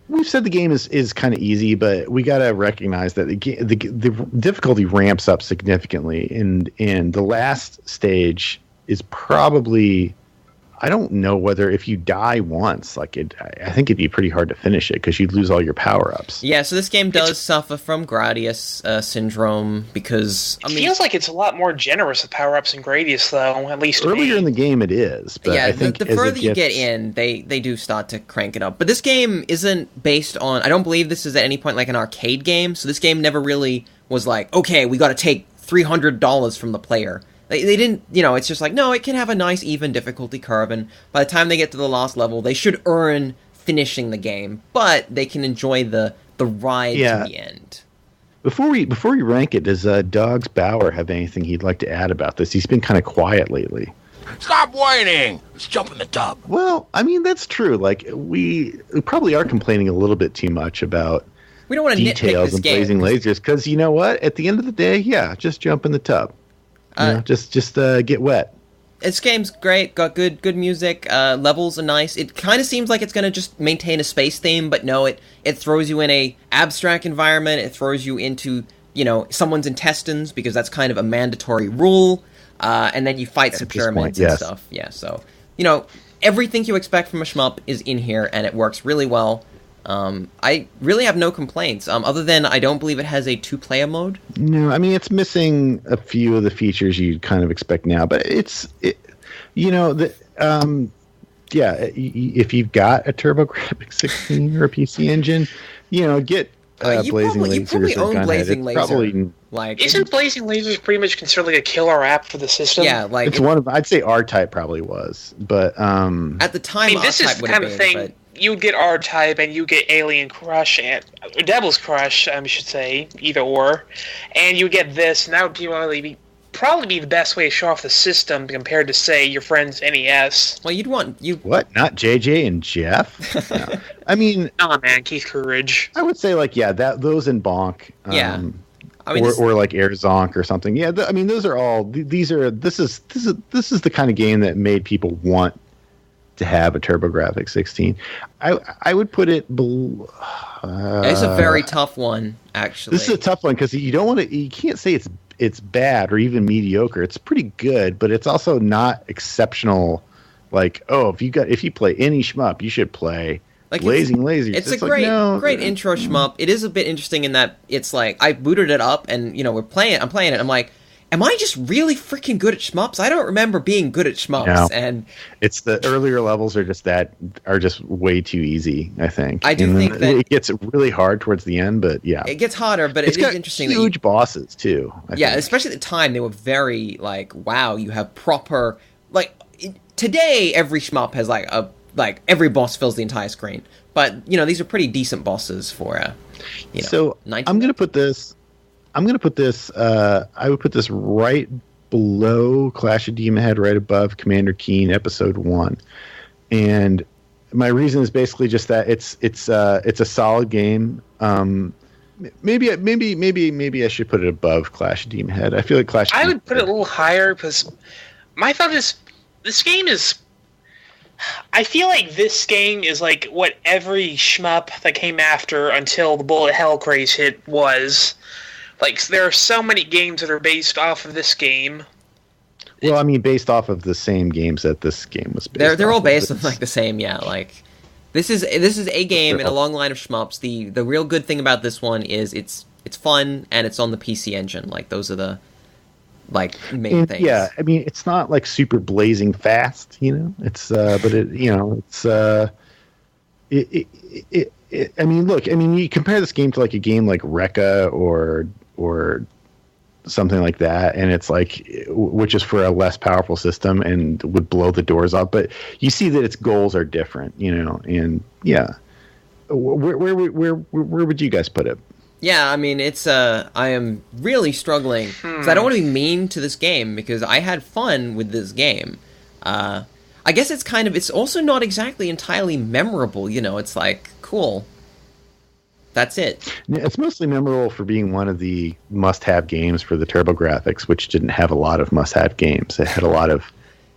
we've said the game is kind of easy, but we got to recognize that the difficulty ramps up significantly, and the last stage is probably, I don't know whether if you die once, I think it'd be pretty hard to finish it because you'd lose all your power-ups. Yeah, so this game does suffer from Gradius syndrome because it feels like it's a lot more generous with power-ups in Gradius, though. At least earlier in the game, it is. But yeah, I think the further you get in, they do start to crank it up. But this game isn't based on. I don't believe this is at any point like an arcade game. So this game never really was like, okay, we got to take $300 from the player. They didn't, it's just like, no, it can have a nice even difficulty curve, and by the time they get to the last level, they should earn finishing the game, but they can enjoy the ride to the end. Before we rank it, does Dogs Bauer have anything he'd like to add about this? He's been kind of quiet lately. Stop whining! Let's jump in the tub. Well, I mean, that's true. Like, we probably are complaining a little bit too much about we don't want to details and Blazing Lasers, because you know what? At the end of the day, just jump in the tub. Just get wet. This game's great, got good music, levels are nice. It kind of seems like it's going to just maintain a space theme, but no, it throws you in a abstract environment, it throws you into, someone's intestines, because that's kind of a mandatory rule, and then you fight some pyramids and stuff. Yeah, so, everything you expect from a shmup is in here, and it works really well. I really have no complaints, other than I don't believe it has a 2-player mode. No, I mean, it's missing a few of the features you'd kind of expect now, but if you've got a TurboGrafx 16 or a PC Engine, get Blazing Lasers. You probably own Blazing Lasers. Isn't Blazing Lasers pretty much considered like a killer app for the system? Yeah, like it's one of. I'd say R-Type probably was, but at the time, this is the kind of thing. But you would get R-Type and you get Alien Crush or Devil's Crush, I should say, either or, and you get this, and that would probably be the best way to show off the system compared to, say, your friend's NES. Well, what? Not JJ and Jeff? No. I mean, oh man, Keith Courage. I would say those in Bonk. Yeah. Or like Air Zonk or something. Yeah, those are all. This is the kind of game that made people want to have a TurboGrafx 16. I would put it below. It's a very tough one, actually. This is a tough one because you can't say it's bad or even mediocre. It's pretty good, but it's also not exceptional. Like, if you play any shmup, you should play Blazing Lasers. It's a great intro shmup. It is a bit interesting in that it's like I booted it up and I'm playing it. I'm like, am I just really freaking good at shmups? I don't remember being good at shmups. No. And it's the earlier levels are just way too easy, I think. I do think that it gets really hard towards the end, but yeah. It gets harder, but it's interesting. Huge bosses too. I think. Especially at the time they were very like, wow, you have proper today every shmup has every boss fills the entire screen. But these are pretty decent bosses for So I'm gonna put this. I would put this right below Clash of Demon Head, right above Commander Keen Episode 1, and my reason is basically just that it's a solid game. Maybe I should put it above Clash of Demon Head. I feel like Clash. I would put it a little higher because my thought is this game is. I feel like this game is like what every shmup that came after until the Bullet Hell craze hit was. Like, there are so many games that are based off of this game. Well, I mean, based off of the same games that this game was based off. They're all based on, the same, yeah. Like, this is a game in a long line of shmups. The real good thing about this one is it's fun, and it's on the PC Engine. Like, those are the, main things. Yeah, I mean, it's not, super blazing fast, It's, but I mean, look. I mean, you compare this game to a game like Rekka or something like that, and it's which is for a less powerful system and would blow the doors off. But you see that its goals are different, And yeah, where would you guys put it? Yeah, I mean, it's I am really struggling because I don't want to be mean to this game because I had fun with this game. I guess it's also not exactly entirely memorable. It's cool. That's it. It's mostly memorable for being one of the must-have games for the TurboGrafx, which didn't have a lot of must-have games. It had a lot of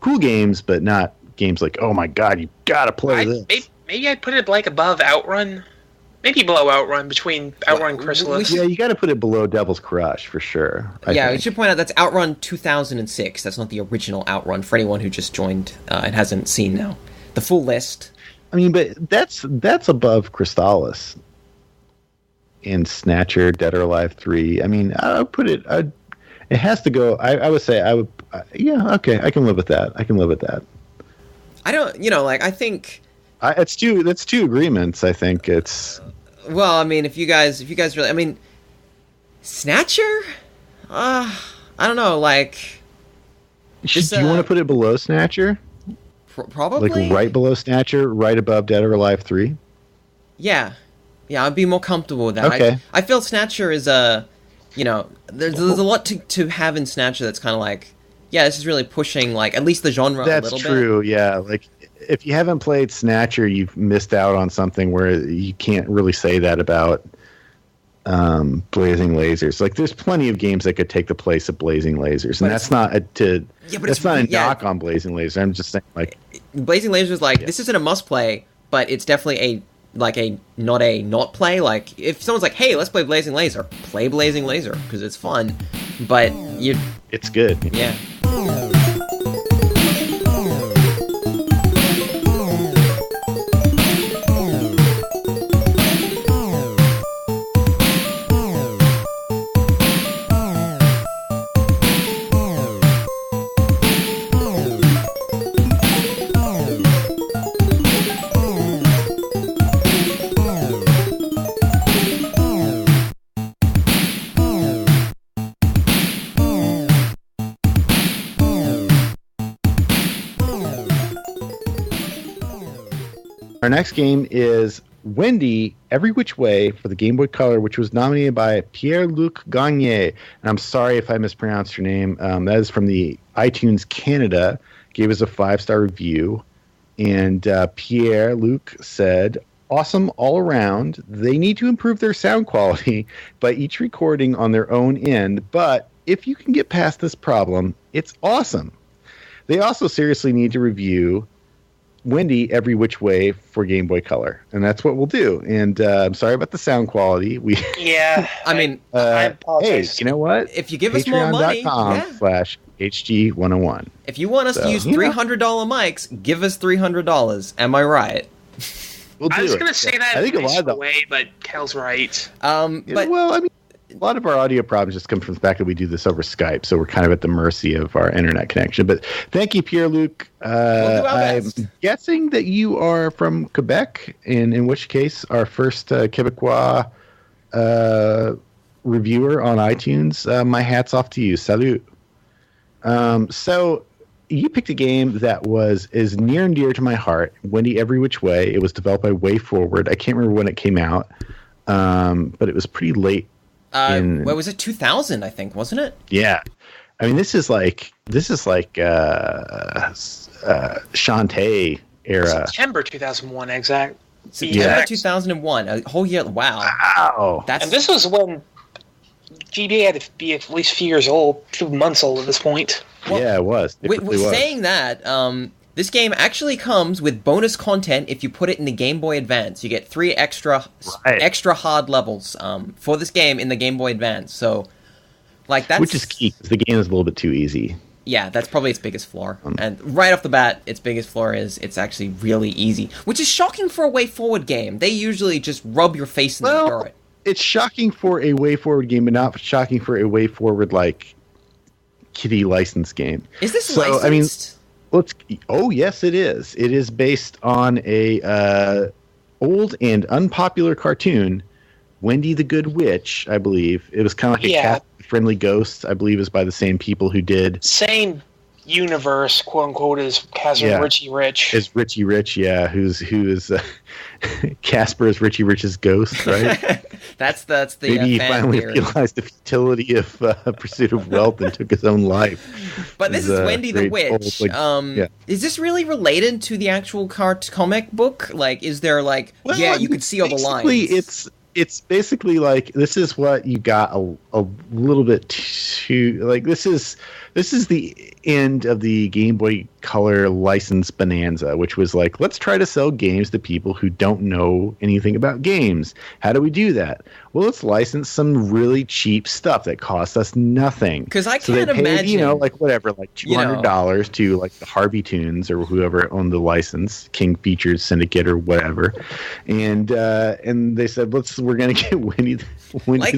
cool games, but not games like, oh my god, you gotta play this. Maybe I'd put it above Outrun. Maybe below Outrun, between Outrun and Chrysalis. Yeah, you gotta put it below Devil's Crush, for sure. I think. We should point out that's Outrun 2006. That's not the original Outrun, for anyone who just joined and hasn't seen now. The full list. I mean, but that's above Crystallis. And Snatcher, Dead or Alive 3. I mean, I would put it. It has to go. I would say I would. Yeah, okay, I can live with that. I don't. I think. That's two agreements. I think it's. Well, I mean, if you guys really, I mean, Snatcher. I don't know. Do you want to put it below Snatcher? Probably. Right below Snatcher, right above Dead or Alive 3. Yeah. Yeah, I'd be more comfortable with that. Okay. I feel Snatcher is there's a lot to have in Snatcher that's kind of this is really pushing at least the genre a little bit. That's true, yeah. If you haven't played Snatcher, you've missed out on something where you can't really say that about Blazing Lasers. There's plenty of games that could take the place of Blazing Lasers, and that's not a knock on Blazing Lasers. I'm just saying, Blazing Lasers this isn't a must play, but it's definitely not play. If someone's hey, let's play Blazing Laser, play Blazing Laser because it's fun, but it's good. Yeah. Our next game is Wendy, Every Which Way for the Game Boy Color, which was nominated by Pierre-Luc Gagne. And I'm sorry if I mispronounced your name. That is from the iTunes Canada. Gave us a 5-star review. And Pierre-Luc said, awesome all around. They need to improve their sound quality by each recording on their own end. But if you can get past this problem, it's awesome. They also seriously need to review Wendy every which way for Game Boy Color, and that's what we'll do. And I'm sorry about the sound quality. I mean, I apologize. Hey, you know what? If you give us more money, patreon.com/HG101. If you want us to use $300 mics, give us $300. Am I right? We'll do I was it. going to say that I think in a lot of the way, but Cal's right. But well, I mean, a lot of our audio problems just come from the fact that we do this over Skype, so we're kind of at the mercy of our internet connection. But thank you, Pierre-Luc. We'll do our I'm best. guessing that you are from Quebec, and in which case our first Quebecois reviewer on iTunes. My hat's off to you. Salut. So you picked a game that is near and dear to my heart, Wendy Every Which Way. It was developed by Way Forward. I can't remember when it came out, but it was pretty late. What was it? 2000, I think, wasn't it? Yeah, I mean this is like Shantae era. September 2001, exact. September 2001, a whole year. Wow. And this was when GBA had to be at least a few years old, 2 months old at this point. Well, yeah, it was. Saying that, this game actually comes with bonus content if you put it in the Game Boy Advance. You get 3 extra hard levels for this game in the Game Boy Advance. So, that's... Which is key, because the game is a little bit too easy. Yeah, that's probably its biggest flaw. And right off the bat, its biggest flaw is it's actually really easy. Which is shocking for a Way Forward game. They usually just rub your face in the dirt. It's shocking for a Way Forward game, but not shocking for a Way Forward, kiddie license game. Is this licensed? Yes, it is. It is based on a old and unpopular cartoon, Wendy the Good Witch, I believe. It was kind of like a cat-friendly ghost, I believe, is by the same people who did... Same universe, quote-unquote, as Richie Rich. Is Richie Rich, yeah, who is Casper is Richie Rich's ghost, right? that's the maybe he finally theory. realized the futility of pursuit of wealth and took his own life. But this is Wendy the Witch. Is this really related to the actual comic book? Is there you could see all the lines. It's basically this is what you got a little bit too this is the end of the Game Boy Color license bonanza, which was let's try to sell games to people who don't know anything about games. How do we do that? Well, let's license some really cheap stuff that costs us nothing. Because I can't imagine, $200 to the Harvey Tunes or whoever owned the license, King Features Syndicate or whatever, and they said we're gonna get Wendy the Witch.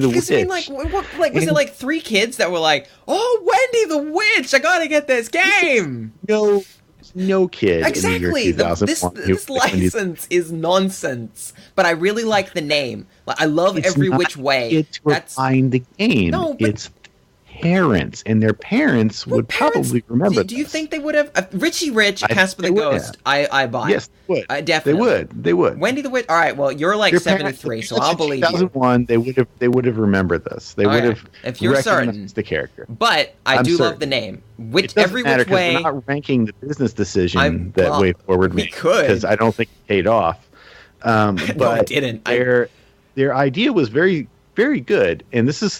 Was it 3 kids that were oh, Wendy the Witch, I gotta get this game? No kid. Exactly. In the year 2001 this license is nonsense. But I really like the name. I love Every Which Way. It's behind the game. No, but it's parents, and their parents would probably remember. Do you think they would have? Richie Rich, Casper the Ghost. I buy. Yes, they would. Definitely. They would. Wendy the Witch. All right. Well, you're 73, so I'll believe you. 2001. They would have remembered this. They would have. If you're certain, the character. But I do love the name. Every Which Way. We're not ranking the business decision that Way Forward made because I don't think it paid off. But no, it didn't. Their idea was very, very good, and this is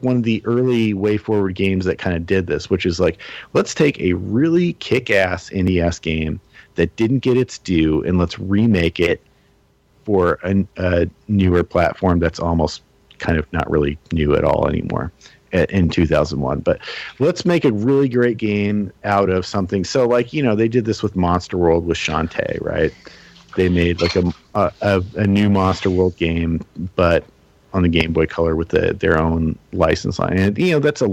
one of the early Way Forward games that kind of did this, which is let's take a really kick-ass NES game that didn't get its due, and let's remake it for a newer platform that's almost kind of not really new at all anymore in 2001. But let's make a really great game out of something. So they did this with Monster World with Shantae, right? They made a new Monster World game, but on the Game Boy Color with their own license line. And, that's a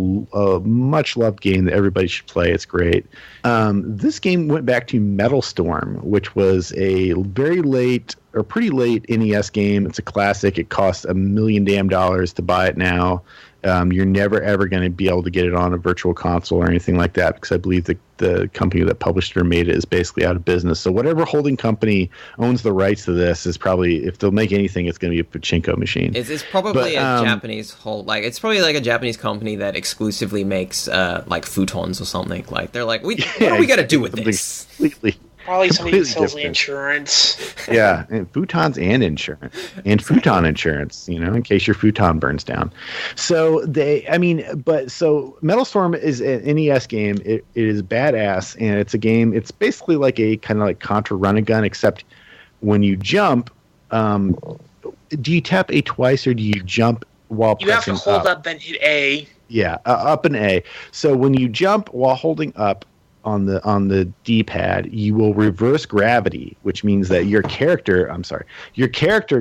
much loved game that everybody should play. It's great. This game went back to Metal Storm, which was a very late or pretty late NES game. It's a classic. It costs $1 million to buy it now. You're never, ever going to be able to get it on a virtual console or anything like that because I believe the company that published it or made it is basically out of business. So whatever holding company owns the rights to this is probably, if they'll make anything, it's going to be a pachinko machine. It's probably a Japanese it's probably a Japanese company that exclusively makes futons or something. They're what are we going to do with this? Completely Probably somebody who sells the insurance. Yeah, and futons and insurance. And futon insurance, in case your futon burns down. So Metal Storm is an NES game. It is badass, and it's a game, it's basically like a kind of like Contra Run-A-Gun, except when you jump, do you tap A twice or do you jump while pressing up? You have to hold up, then hit A. Yeah, up and A. So when you jump while holding up on the D-pad, you will reverse gravity, which means that your character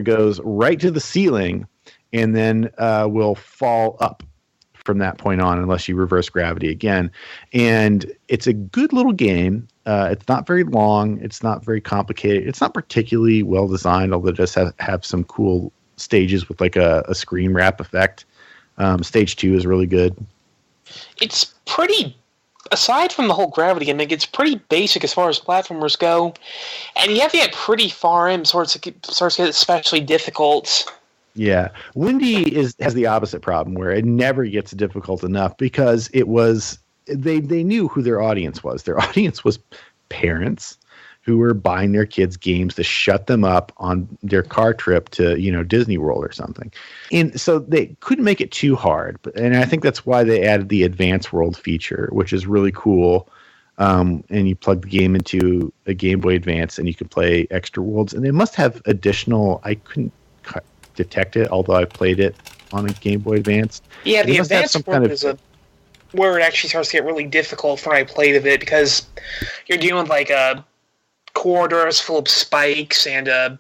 goes right to the ceiling and then will fall up from that point on unless you reverse gravity again. And it's a good little game. It's not very long. It's not very complicated. It's not particularly well designed, although it does have some cool stages with like a screen wrap effect. Stage 2 is really good. It's pretty, aside from the whole gravity gimmick, it's pretty basic as far as platformers go. And you have to get pretty far in before it starts to get especially difficult. Yeah. Wendy has the opposite problem where it never gets difficult enough because it was they knew who their audience was. Their audience was parents who were buying their kids games to shut them up on their car trip to, Disney World or something. And so they couldn't make it too hard. And I think that's why they added the Advance World feature, which is really cool. And you plug the game into a Game Boy Advance and you can play extra worlds. And they must have additional, I couldn't detect it, although I played it on a Game Boy Advance. Yeah, the Advance World is where it actually starts to get really difficult for when I played of it, because you're dealing with like corridors full of spikes and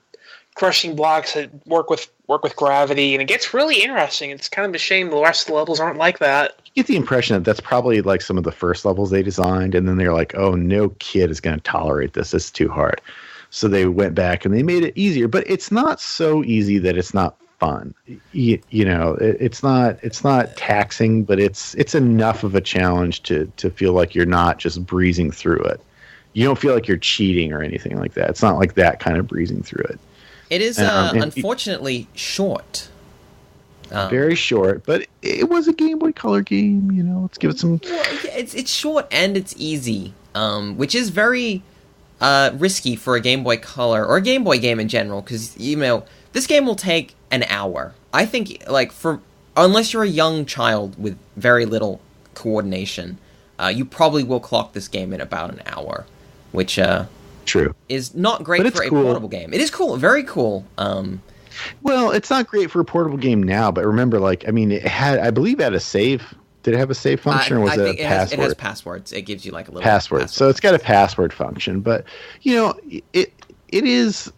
crushing blocks that work with gravity, and it gets really interesting. It's kind of a shame the rest of the levels aren't like that. You get the impression that that's probably like some of the first levels they designed, and then they're like, oh, no kid is going to tolerate this. It's too hard. So they went back and they made it easier, but it's not so easy that it's not fun. It's not taxing, but it's enough of a challenge to feel like you're not just breezing through it. You don't feel like you're cheating or anything like that. It's not like that kind of breezing through it. It is unfortunately short. Very short, but it was a Game Boy Color game. Let's give it some. Well, it's short and it's easy, which is very risky for a Game Boy Color or a Game Boy game in general, because this game will take an hour. I think, unless you're a young child with very little coordination, you probably will clock this game in about an hour, which true is not great for a portable game. It is cool, very cool. Well, it's not great for a portable game now, but remember, I believe it had a save. Did it have a save function, or was it a password? It has passwords. It gives you like a little password. So it's got a password function, but it is.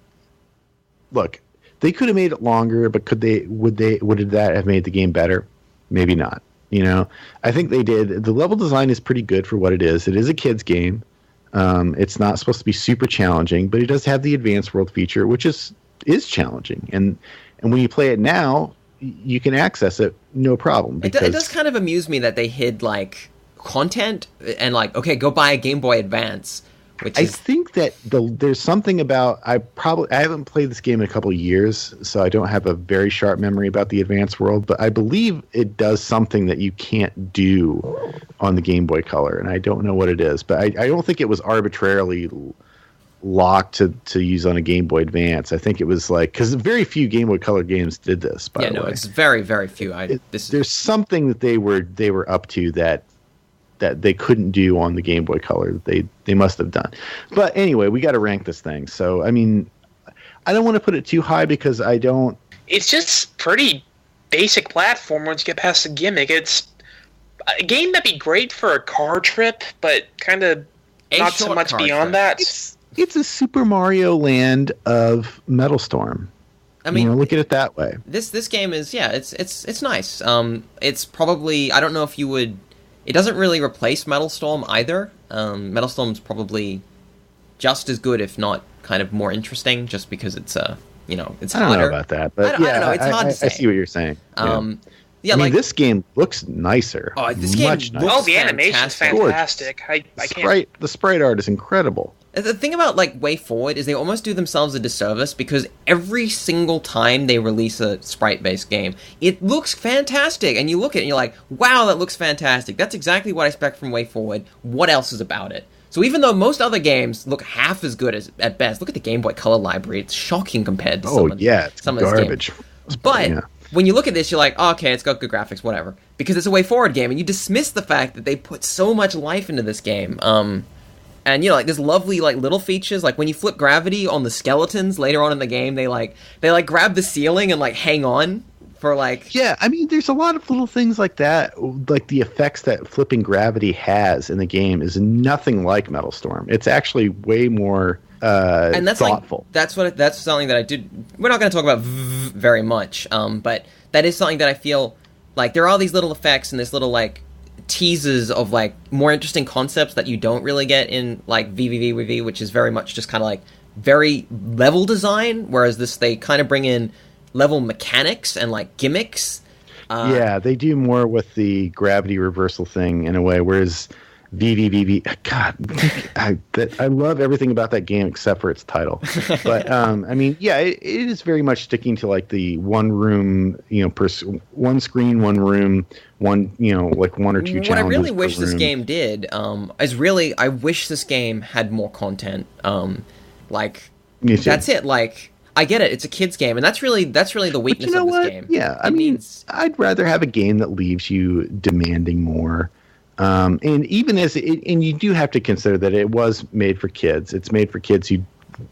Look, they could have made it longer, but would that have made the game better? Maybe not. I think they did. The level design is pretty good for what it is. It is a kid's game. It's not supposed to be super challenging, but it does have the Advanced World feature, which is challenging. And when you play it now, you can access it no problem. It does kind of amuse me that they hid content and okay, go buy a Game Boy Advance. I think that there's something about I haven't played this game in a couple of years, so I don't have a very sharp memory about the Advance World, but I believe it does something that you can't do on the Game Boy Color, and I don't know what it is, but I don't think it was arbitrarily locked to use on a Game Boy Advance. I think it was because very few Game Boy Color games did this. By the way, it's very, very few. There's something that they were up to that they couldn't do on the Game Boy Color that they must have done. But anyway, we got to rank this thing. So I mean, I don't want to put it too high because I don't. It's just pretty basic platform once you get past the gimmick. It's a game that'd be great for a car trip, but kind of not so much beyond that. It's a Super Mario Land of Metal Storm. I mean, look at it that way. This game is it's nice. It's probably, I don't know if you would. It doesn't really replace Metal Storm either. Metal Storm's probably just as good, if not kind of more interesting, just because it's it's harder. I don't know about that, but I don't know. It's hard to say. I see what you're saying. This game looks nicer. Oh, this game looks fantastic. The animation's fantastic. The sprite art is incredible. The thing about Way Forward is they almost do themselves a disservice because every single time they release a sprite-based game, it looks fantastic, and you look at it and you're like, wow, that looks fantastic. That's exactly what I expect from Way Forward. What else is about it? So even though most other games look half as good as at best, look at the Game Boy Color library. It's shocking compared to some of garbage. But when you look at this, you're like, oh, okay, it's got good graphics, whatever. Because it's a way forward game, and you dismiss the fact that they put so much life into this game. And you know, like there's lovely like little features, like when you flip gravity on the skeletons later on in the game, they grab the ceiling and like hang on for like. Yeah, I mean, there's a lot of little things like that. Like the effects that flipping gravity has in the game is nothing like Metal Storm. It's actually way more and that's thoughtful. Like, that's something that I did. We're not going to talk about very much, but that is something that I feel like there are these little effects and this little like teases of like more interesting concepts that you don't really get in like VVVVV, which is very much just kind of like very level design, whereas this they kind of bring in level mechanics and like gimmicks. Yeah, they do more with the gravity reversal thing in a way, whereas VVVV, God, I love everything about that game except for its title. But I mean, yeah, it is very much sticking to like the one room, you know, one screen, one room, one, you know, like one or two challenges. What I really wish this game did is really, I wish this game had more content. Like that's it. Like I get it, it's a kids game, and that's really the weakness of this game. Yeah, I mean, I'd rather have a game that leaves you demanding more. And even and you do have to consider that it was made for kids. It's made for kids who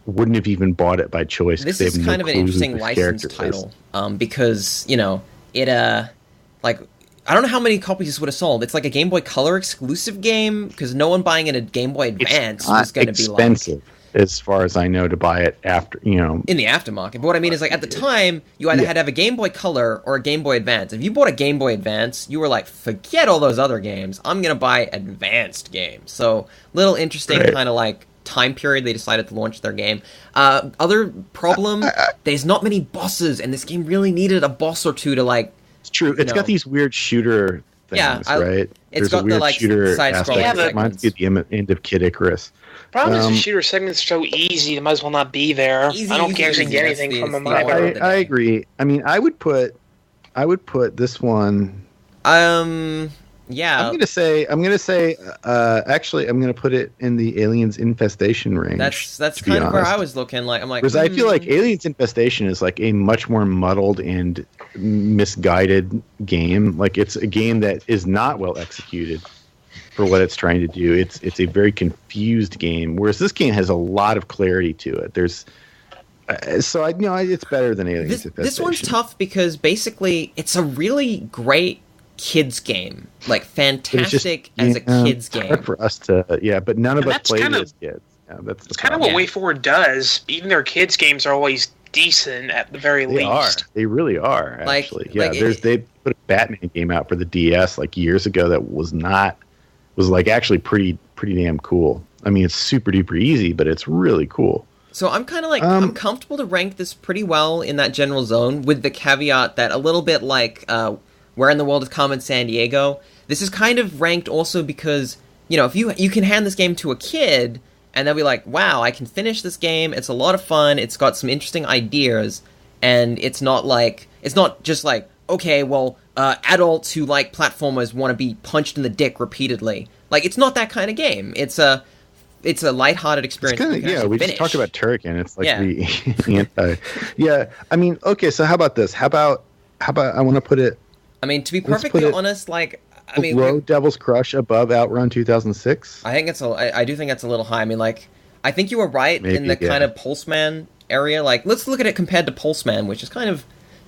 wouldn't have even bought it by choice. This is kind of an interesting licensed title, because you know it. Like I don't know how many copies this would have sold. It's like a Game Boy Color exclusive game because no one buying it a Game Boy Advance was going to be expensive. As far as I know, to buy it after, you know, in the aftermarket. But what I mean is, like at the time, you either had to have a Game Boy Color or a Game Boy Advance. If you bought a Game Boy Advance, you were like, forget all those other games. I'm gonna buy advanced games. So, little interesting kind of like time period they decided to launch their game. Other problem, there's not many bosses, and this game really needed a boss or two to like. It's true. It's got these weird shooter things, right? It's got the like side-scrolling aspect. Reminds me of the end of Kid Icarus. Problem is the shooter segment's so easy, they might as well not be there. I don't actually get anything from them either. I agree. I mean, I would put this one. Yeah. I'm gonna say. Actually, I'm gonna put it in the Aliens Infestation range. That's kind of where I was looking. Like I'm like, because I feel like Aliens Infestation is like a much more muddled and misguided game. Like it's a game that is not well executed for what it's trying to do. It's a very confused game, whereas this game has a lot of clarity to it. There's so it's better than Aliens Infestation. This one's tough because basically it's a really great kids game, like fantastic as a kids game. Hard for us to, but none of us played it as kids. Yeah, that's kind of what WayForward does. Even their kids games are always decent at the very least. They really are. Actually, they put a Batman game out for the DS like years ago that was like actually pretty damn cool. I mean, it's super duper easy, but it's really cool. So I'm kind of like I'm comfortable to rank this pretty well in that general zone, with the caveat that a little bit like Where in the World is Carmen Sandiego, this is kind of ranked also because, you know, if you can hand this game to a kid and they'll be like, wow, I can finish this game, it's a lot of fun, it's got some interesting ideas, and it's not just like, okay, well, adults who like platformers want to be punched in the dick repeatedly. Like, it's not that kind of game. It's a lighthearted experience. We just talked about Turrican. It's like the anti. Yeah, I mean, okay, so how about this? How about I want to put it. I mean, to be perfectly honest, like, I mean, below Devil's Crush, above Outrun 2006. I think I do think that's a little high. I mean, like, I think you were right in the kind of Pulseman area. Like, let's look at it compared to Pulseman, which is kind of,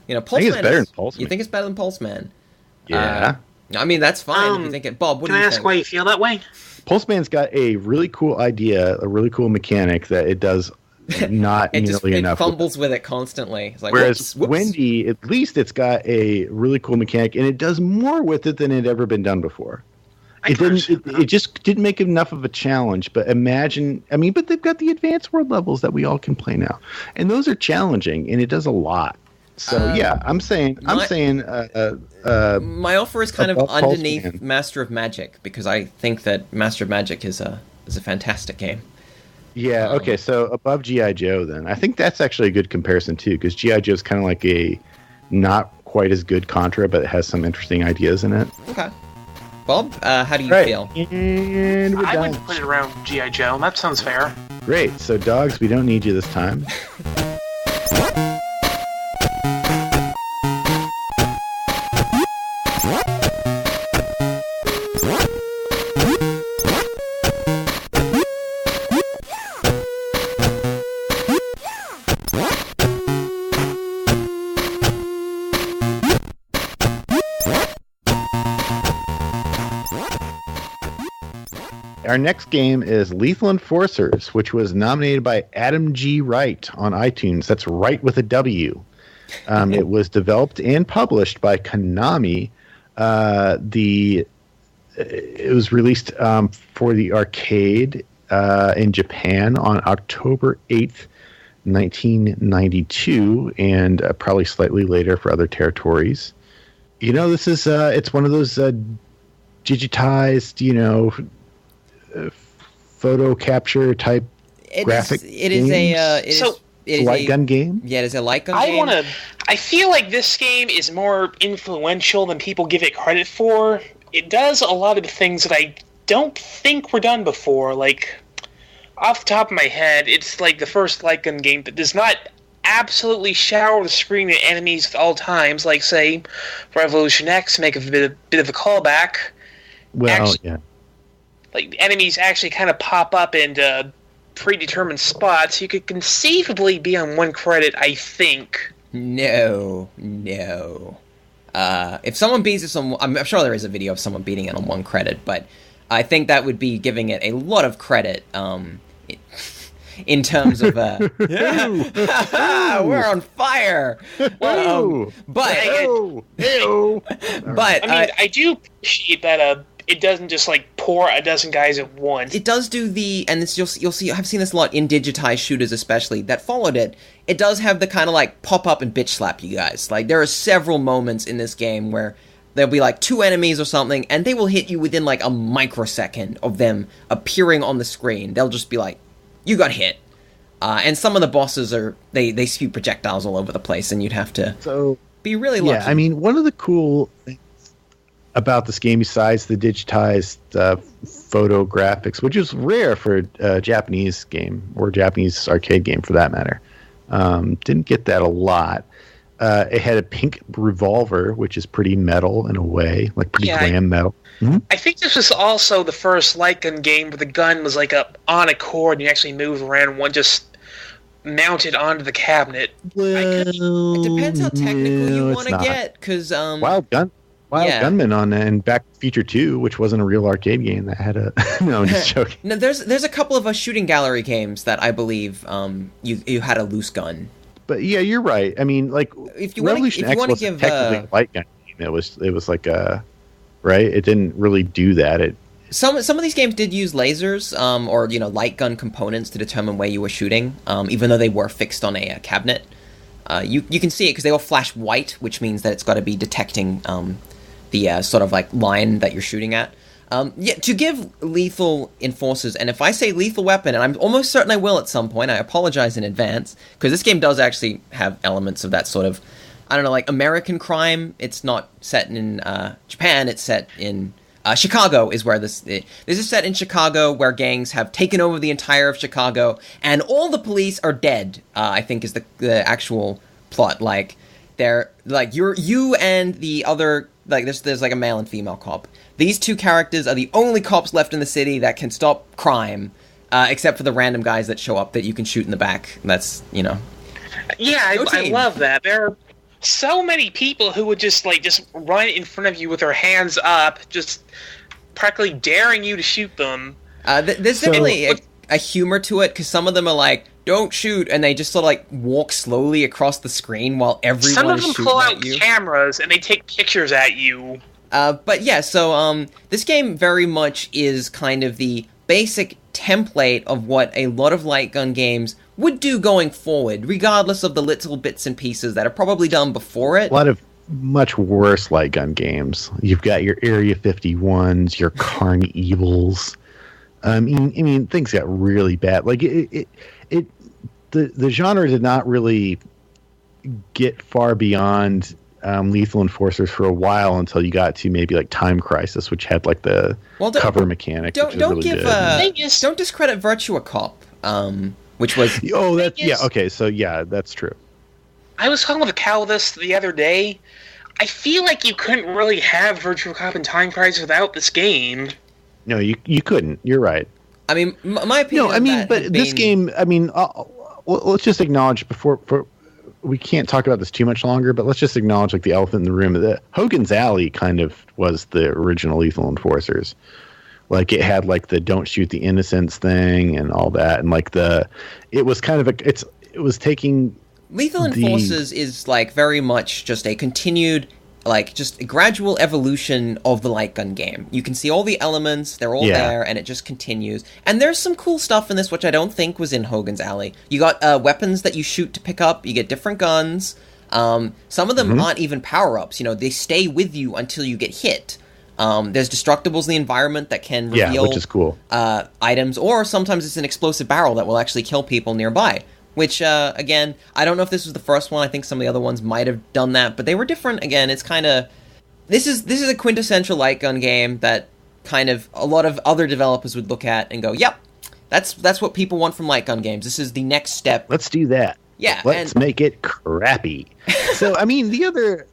you know, Pulseman. I think it's better than Pulseman. You think it's better than Pulseman? Yeah. I mean, that's fine if you think it. Bob, what do you think? Can I ask why you feel that way? Pulseman's got a really cool idea, a really cool mechanic that it does not nearly enough. It fumbles with it constly. It's like, whereas whoops. Wendy, at least it's got a really cool mechanic, and it does more with it than it had ever been done before. It just didn't make enough of a challenge. But but they've got the advanced world levels that we all can play now, and those are challenging, and it does a lot. So I'm saying my offer is kind of underneath Master of Magic, because I think that Master of Magic is a fantastic game. Yeah. Okay. So above G.I. Joe, then I think that's actually a good comparison too, because G.I. Joe is kind of like a not quite as good Contra, but it has some interesting ideas in it. Okay. Bob, how do you feel? And we're I done. would put it around G.I. Joe. That sounds fair. Great. So, dogs, we don't need you this time. Our next game is Lethal Enforcers, which was nominated by Adam G. Wright on iTunes. That's Wright with a W. It was developed and published by Konami. It was released for the arcade in Japan on October 8th, 1992, and probably slightly later for other territories. This is it's one of those digitized, photo capture type graphic games. It is a light gun game. Yeah, it is a light gun game. I feel like this game is more influential than people give it credit for. It does a lot of the things that I don't think were done before. Like, off the top of my head, it's like the first light gun game that does not absolutely shower the screen at enemies at all times, like, say, Revolution X, make a bit of a callback. Well, yeah. Like, enemies actually kind of pop up in predetermined spots. You could conceivably be on one credit, I think. No. If someone beats it, I'm sure there is a video of someone beating it on one credit, but I think that would be giving it a lot of credit in terms of we're on fire. But I do appreciate that it doesn't just like pour a dozen guys at once. It does do you'll see. I've seen this a lot in digitized shooters, especially that followed it. It does have the kind of like pop up and bitch slap you guys. Like there are several moments in this game where there'll be like two enemies or something, and they will hit you within like a microsecond of them appearing on the screen. They'll just be like, "You got hit," and some of the bosses they spew projectiles all over the place, and you'd have to be really lucky. Yeah, I mean, one of the cool things about this game, besides the digitized photo graphics, which is rare for a Japanese game or Japanese arcade game for that matter, didn't get that a lot. It had a pink revolver, which is pretty metal in a way, like pretty glam metal. Mm-hmm. I think this was also the first light gun game where the gun was like on a cord and you actually moved around one just mounted onto the cabinet. It depends how technical you want to get, because Wild Gunman in Back to the Future 2, which wasn't a real arcade game that had a... No, I'm just joking. No, there's a couple of shooting gallery games that I believe you had a loose gun. But yeah, you're right. I mean, like, Revolution X wasn't technically a light gun game. It was like a... Right? It didn't really do that. Some of these games did use lasers or light gun components to determine where you were shooting, even though they were fixed on a cabinet. You can see it because they all flash white, which means that it's got to be detecting the sort of like line that you're shooting at. To give Lethal Enforcers, and if I say lethal weapon, and I'm almost certain I will at some point, I apologize in advance, because this game does actually have elements of that sort of, I don't know, like American crime. It's not set in Japan, it's set in Chicago is where this is set in Chicago, where gangs have taken over the entire of Chicago, and all the police are dead, I think is the actual plot. Like, they're, like, you and the other, like, there's like a male and female cop. These two characters are the only cops left in the city that can stop crime, except for the random guys that show up that you can shoot in the back. That's, Yeah, I love that. There are so many people who would just run in front of you with their hands up, just practically daring you to shoot them. There's definitely a humor to it, because some of them are like, don't shoot, and they just sort of like walk slowly across the screen while everyone is shooting at you. Some of them pull out cameras and they take pictures at you. But yeah, so this game very much is kind of the basic template of what a lot of light gun games would do going forward, regardless of the little bits and pieces that are probably done before it. A lot of much worse light gun games. You've got your Area 51s, your Carnevals. I mean, things got really bad. Like the genre did not really get far beyond Lethal Enforcers for a while until you got to maybe like Time Crisis, which had like the cover mechanic. Don't discredit Virtua Cop, which was okay, so yeah, that's true. I was talking with Calvis the other day. I feel like you couldn't really have Virtua Cop and Time Crisis without this game. No, you couldn't. You're right. I mean, my opinion. No, I mean, but this game. I mean, let's just acknowledge before we can't talk about this too much longer. But let's just acknowledge like the elephant in the room. That Hogan's Alley kind of was the original Lethal Enforcers. Like it had like the "Don't shoot the innocents" thing and all that, and like it was kind of it was taking. Lethal Enforcers is like very much just a continued, like just a gradual evolution of the light gun game. You can see all the elements, they're all there, and it just continues. And there's some cool stuff in this which I don't think was in Hogan's Alley. You got weapons that you shoot to pick up, you get different guns. Some of them aren't even power-ups, they stay with you until you get hit. There's destructibles in the environment that can reveal which is cool. Items, or sometimes it's an explosive barrel that will actually kill people nearby. Which, again, I don't know if this was the first one. I think some of the other ones might have done that, but they were different. Again, it's kind of... This is a quintessential light gun game that kind of a lot of other developers would look at and go, yep, that's what people want from light gun games. This is the next step. Let's do that. Yeah. Let's make it crappy. So, I mean, the other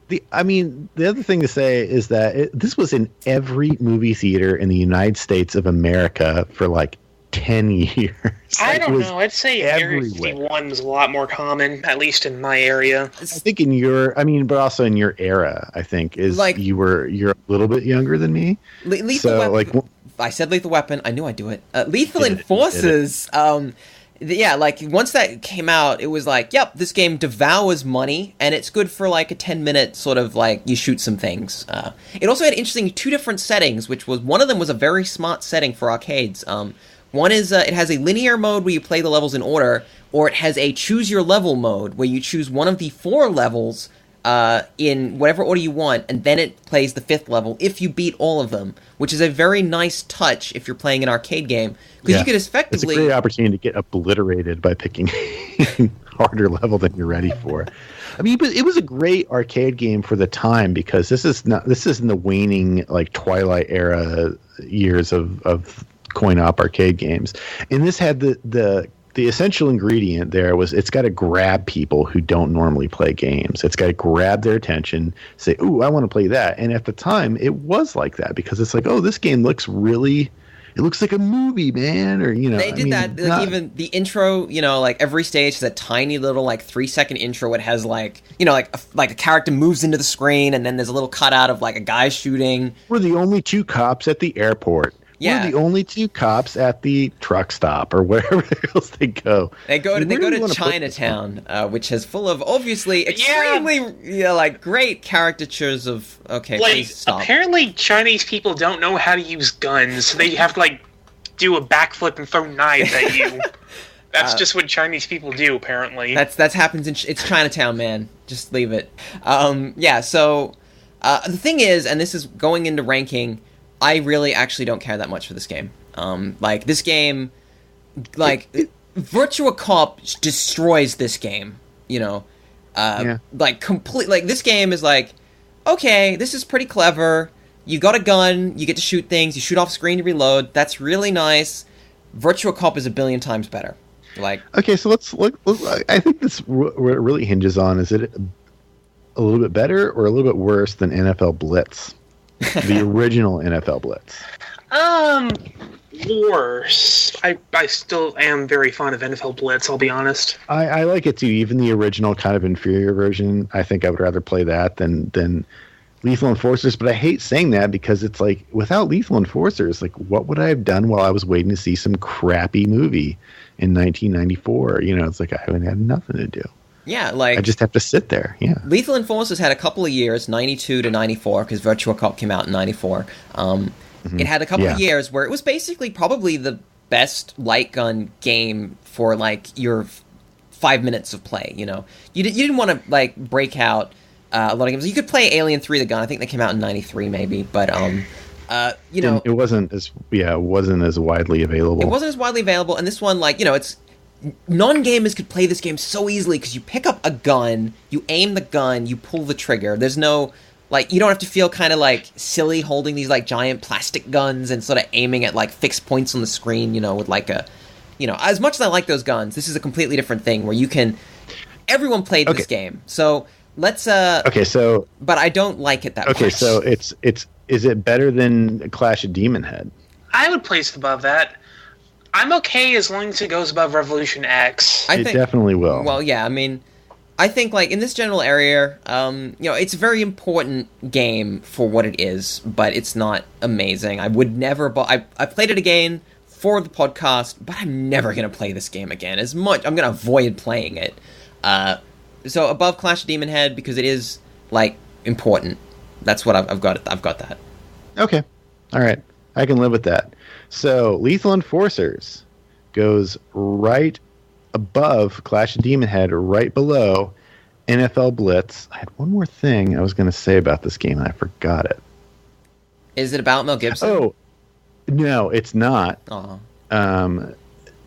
thing to say is that this was in every movie theater in the United States of America for like 10 years. I don't know. I'd say Area 51 was a lot more common, at least in my area. I think but also in your era, I think, is like, you're a little bit younger than me. Lethal Weapon. I said Lethal Weapon. I knew I'd do it. Lethal Enforcers. Like once that came out, it was like, yep, this game devours money, and it's good for like a 10-minute sort of like you shoot some things. It also had interesting 2 different settings, which was one of them was a very smart setting for arcades. One is it has a linear mode where you play the levels in order, or it has a choose your level mode where you choose one of the 4 levels in whatever order you want, and then it plays the 5th level if you beat all of them, which is a very nice touch if you're playing an arcade game, because you could effectively... It's a great opportunity to get obliterated by picking a harder level than you're ready for. I mean, but it was a great arcade game for the time, because this is in the waning like Twilight era years of coin-op arcade games, and this had the essential ingredient there was it's got to grab people who don't normally play games. It's got to grab their attention, say, "Ooh, I want to play that." And at the time, it was like that, because it's like, "Oh, this game looks it looks like a movie, man." Or they did that. Like, even the intro, like every stage has a tiny little like 3-second intro. It has like like a character moves into the screen, and then there's a little cutout of like a guy shooting. We're the only 2 cops at the airport. Yeah. We're the only 2 cops at the truck stop or wherever else they go. They go to Chinatown, which is full of obviously extremely like great caricatures of please stop. Apparently Chinese people don't know how to use guns, so they have to like do a backflip and throw knives at you. That's just what Chinese people do, apparently. That happens it's Chinatown, man. Just leave it. So the thing is, and this is going into ranking, I really actually don't care that much for this game. This game, Virtua Cop destroys this game, complete. Like, this game is like, okay, this is pretty clever. You got a gun, you get to shoot things, you shoot off screen to reload. That's really nice. Virtua Cop is a billion times better. Okay, so let's look. I think this really hinges on, is it a little bit better or a little bit worse than NFL Blitz? The original NFL Blitz. Worse. I still am very fond of NFL Blitz, I'll be honest. I like it too. Even the original kind of inferior version, I think I would rather play that than Lethal Enforcers. But I hate saying that, because it's like, without Lethal Enforcers, like, what would I have done while I was waiting to see some crappy movie in 1994? It's like I haven't had nothing to do. Yeah, like... I just have to sit there, yeah. Lethal Enforcers had a couple of years, 92 to 94, because Virtua Cop came out in 94. It had a couple of years where it was basically probably the best light gun game for, like, your 5 minutes of play, You didn't want to, like, break out a lot of games. You could play Alien 3 The Gun. I think they came out in 93, maybe, but... it wasn't as widely available. It wasn't as widely available, and this one, like, it's non-gamers could play this game so easily because you pick up a gun, you aim the gun, you pull the trigger. There's no, like, you don't have to feel kind of, like, silly holding these, like, giant plastic guns and sort of aiming at, like, fixed points on the screen, you know, with, like, a, you know, as much as I like those guns, this is a completely different thing where you can, everyone played this game. So, let's, Okay, so... But I don't like it that much. Okay, so is it better than Clash of Demon Head? I would place it above that. I'm okay as long as it goes above Revolution X. It definitely will. Well, yeah, I mean, I think, like, in this general area, you know, it's a very important game for what it is, but it's not amazing. I would never... I played it again for the podcast, but I'm never going to play this game again. I'm going to avoid playing it. So above Clash of Demon Head, because it is, like, important. That's what I've got. I've got that. Okay. All right. I can live with that. So, Lethal Enforcers goes right above Clash of Demon Head, right below NFL Blitz. I had one more thing I was going to say about this game, and I forgot it. Is it about Mel Gibson? Oh, no, it's not.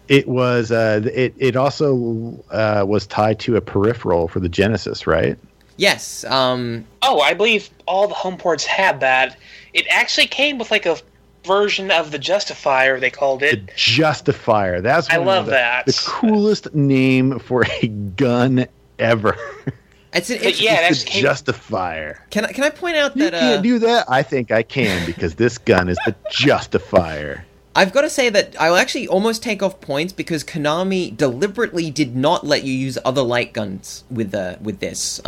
It was. It also was tied to a peripheral for the Genesis, right? Yes. Oh, I believe all the home ports had that. It actually came with, like, a version of the Justifier, they called it. The Justifier. That's I love that. The coolest name for a gun ever. It's the Justifier. Can I point out that you can't do that? I think I can, because this gun is the Justifier. I've got to say that I'll actually almost take off points because Konami deliberately did not let you use other light guns with this.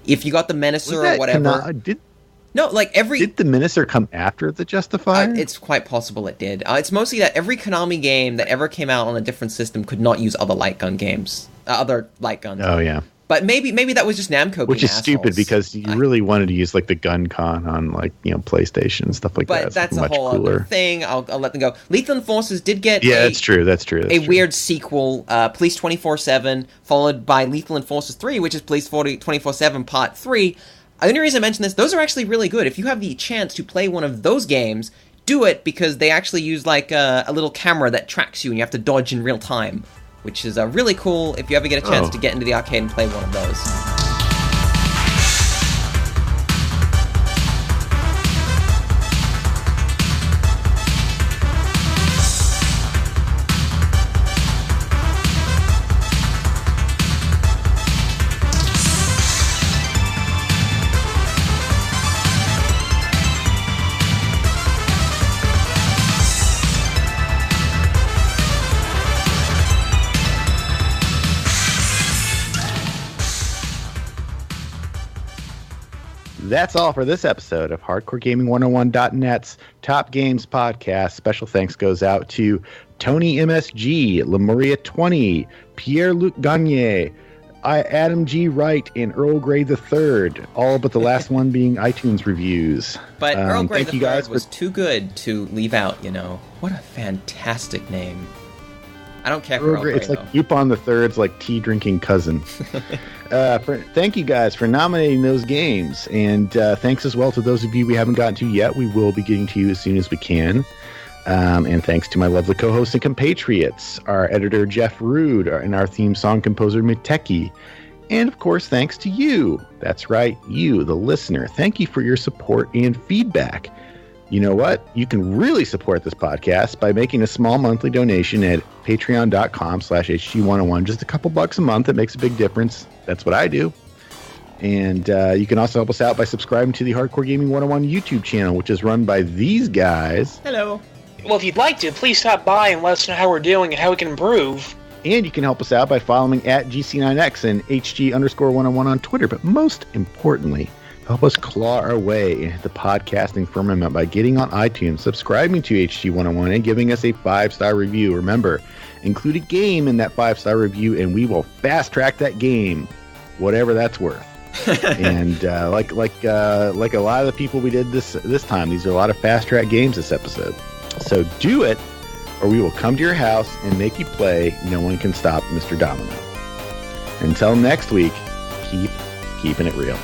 If you got the Menacer or whatever. Did the Menacer come after the Justifier? It's quite possible it did. It's mostly that every Konami game that ever came out on a different system could not use other light gun games. Other light guns. Oh, yeah. But maybe that was just Namco, which is assholes. Stupid because you really wanted to use, like, the gun con on, like, you know, PlayStation and stuff like that. But that's much a whole cooler. other thing. I'll let them go. Lethal Enforcers did get that's true. That's true. Weird sequel, Police 24/7, followed by Lethal Enforcers 3, which is Police 24/7 Part 3. The only reason I mention this, those are actually really good. If you have the chance to play one of those games, do it because they actually use, like, a little camera that tracks you and you have to dodge in real time, which is really cool if you ever get a chance to get into the arcade and play one of those. That's all for this episode of HardcoreGaming101.net's Top Games Podcast. Special thanks goes out to Tony MSG, Lemuria 20, Pierre-Luc Gagne, Adam G. Wright, and Earl Grey III, all but the last one being iTunes reviews. But Earl Grey III was too good to leave out, you know. What a fantastic name. I don't care for Earl Grey, it's like Lupin the Third's, like, tea-drinking cousin. Thank you guys for nominating those games, and thanks as well to those of you we haven't gotten to yet. We will be getting to you as soon as we can. And thanks to my lovely co-hosts and compatriots, our editor Jeff Rude, and our theme song composer Miteki. And of course, thanks to you. That's right, you, the listener. Thank you for your support and feedback. You know what? You can really support this podcast by making a small monthly donation at patreon.com/HG101. Just a couple bucks a month. It makes a big difference. That's what I do. And you can also help us out by subscribing to the Hardcore Gaming 101 YouTube channel, which is run by these guys. Hello. Well, if you'd like to, please stop by and let us know how we're doing and how we can improve. And you can help us out by following at GC9X and HG_101 on Twitter. But most importantly, help us claw our way into the podcasting firmament by getting on iTunes, subscribing to HG101, and giving us a 5-star review. Remember, include a game in that 5-star review, and we will fast-track that game, whatever that's worth. And like a lot of the people we did this time, these are a lot of fast-track games this episode. So do it, or we will come to your house and make you play No One Can Stop Mr. Domino. Until next week, keep keeping it real.